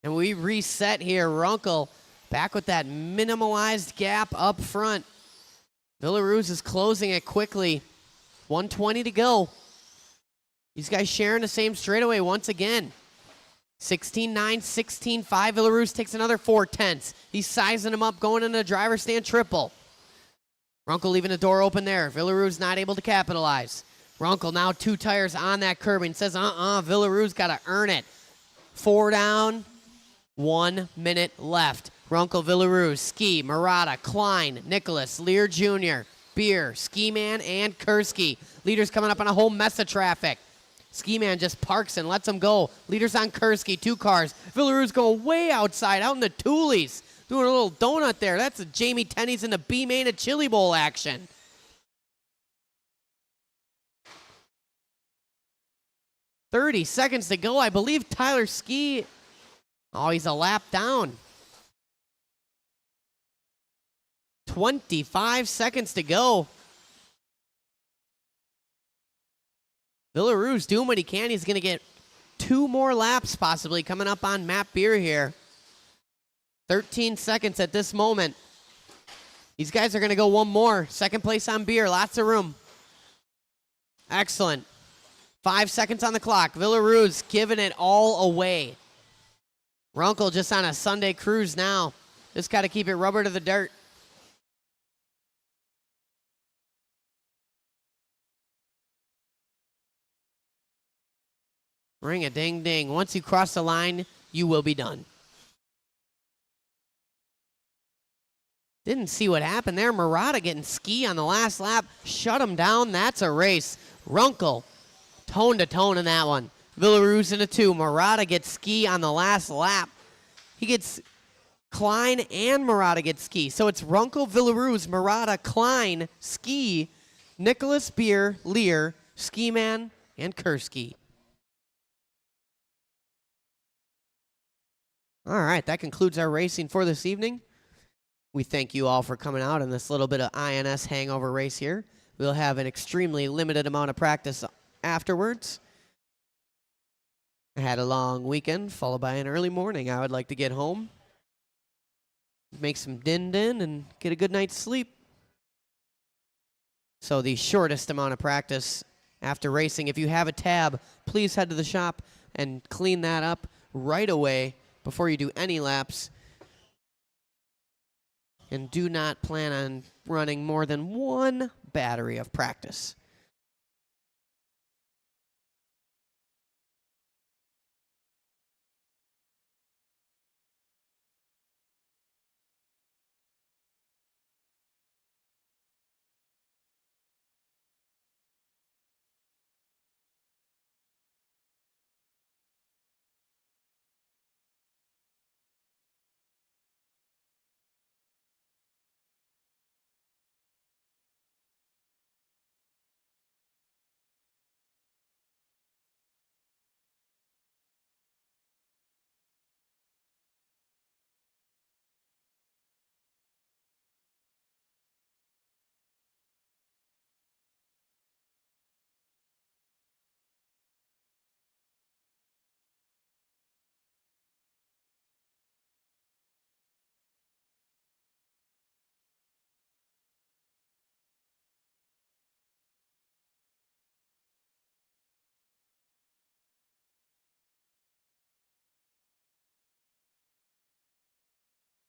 And we reset here. Runkle back with that minimalized gap up front. Villaruz is closing it quickly. 1:20 to go. These guys sharing the same straightaway once again. 16-9, 16-5. Villaruz takes another 4 tenths. He's sizing him up, going into the driver's stand triple. Runkle leaving the door open there. Villaruz not able to capitalize. Runkle now 2 tires on that curb and says, Villaru's got to earn it. 4 down, 1 minute left. Runkle, Villaru, Ski, Murata, Klein, Nicholas, Lear Jr., Beer, Ski Man, and Kursky. Leader's coming up on a whole mess of traffic. Ski Man just parks and lets him go. Leader's on Kursky, 2 cars. Villaru's going way outside, out in the Toolies. Doing a little donut there. That's a Jamie Tenney's in the B-main at Chili Bowl action. .30 seconds to go. I believe Tyler Ski, he's a lap down. 25 seconds to go. Villaru's doing what he can. He's going to get 2 more laps possibly coming up on Matt Beer here. 13 seconds at this moment. These guys are going to go 1 more. Second place on Beer. Lots of room. Excellent. 5 seconds on the clock. Villaru's giving it all away. Runkle just on a Sunday cruise now. Just got to keep it rubber to the dirt. Ring a ding ding. Once you cross the line, you will be done. Didn't see what happened there. Murata getting Ski on the last lap. Shut him down. That's a race. Runkle, tone to tone in that one. Villaru's in a 2. Murata gets Ski on the last lap. He gets Klein and Murata get Ski. So it's Runkle, Villaru's, Murata, Klein, Ski, Nicholas, Beer, Lear, Ski Man, and Kursky. All right, that concludes our racing for this evening. We thank you all for coming out in this little bit of INS hangover race here. We'll have an extremely limited amount of practice afterwards. I had a long weekend followed by an early morning. I would like to get home, make some din-din, and get a good night's sleep. So the shortest amount of practice after racing. If you have a tab, please head to the shop and clean that up right away before you do any laps. And do not plan on running more than 1 battery of practice.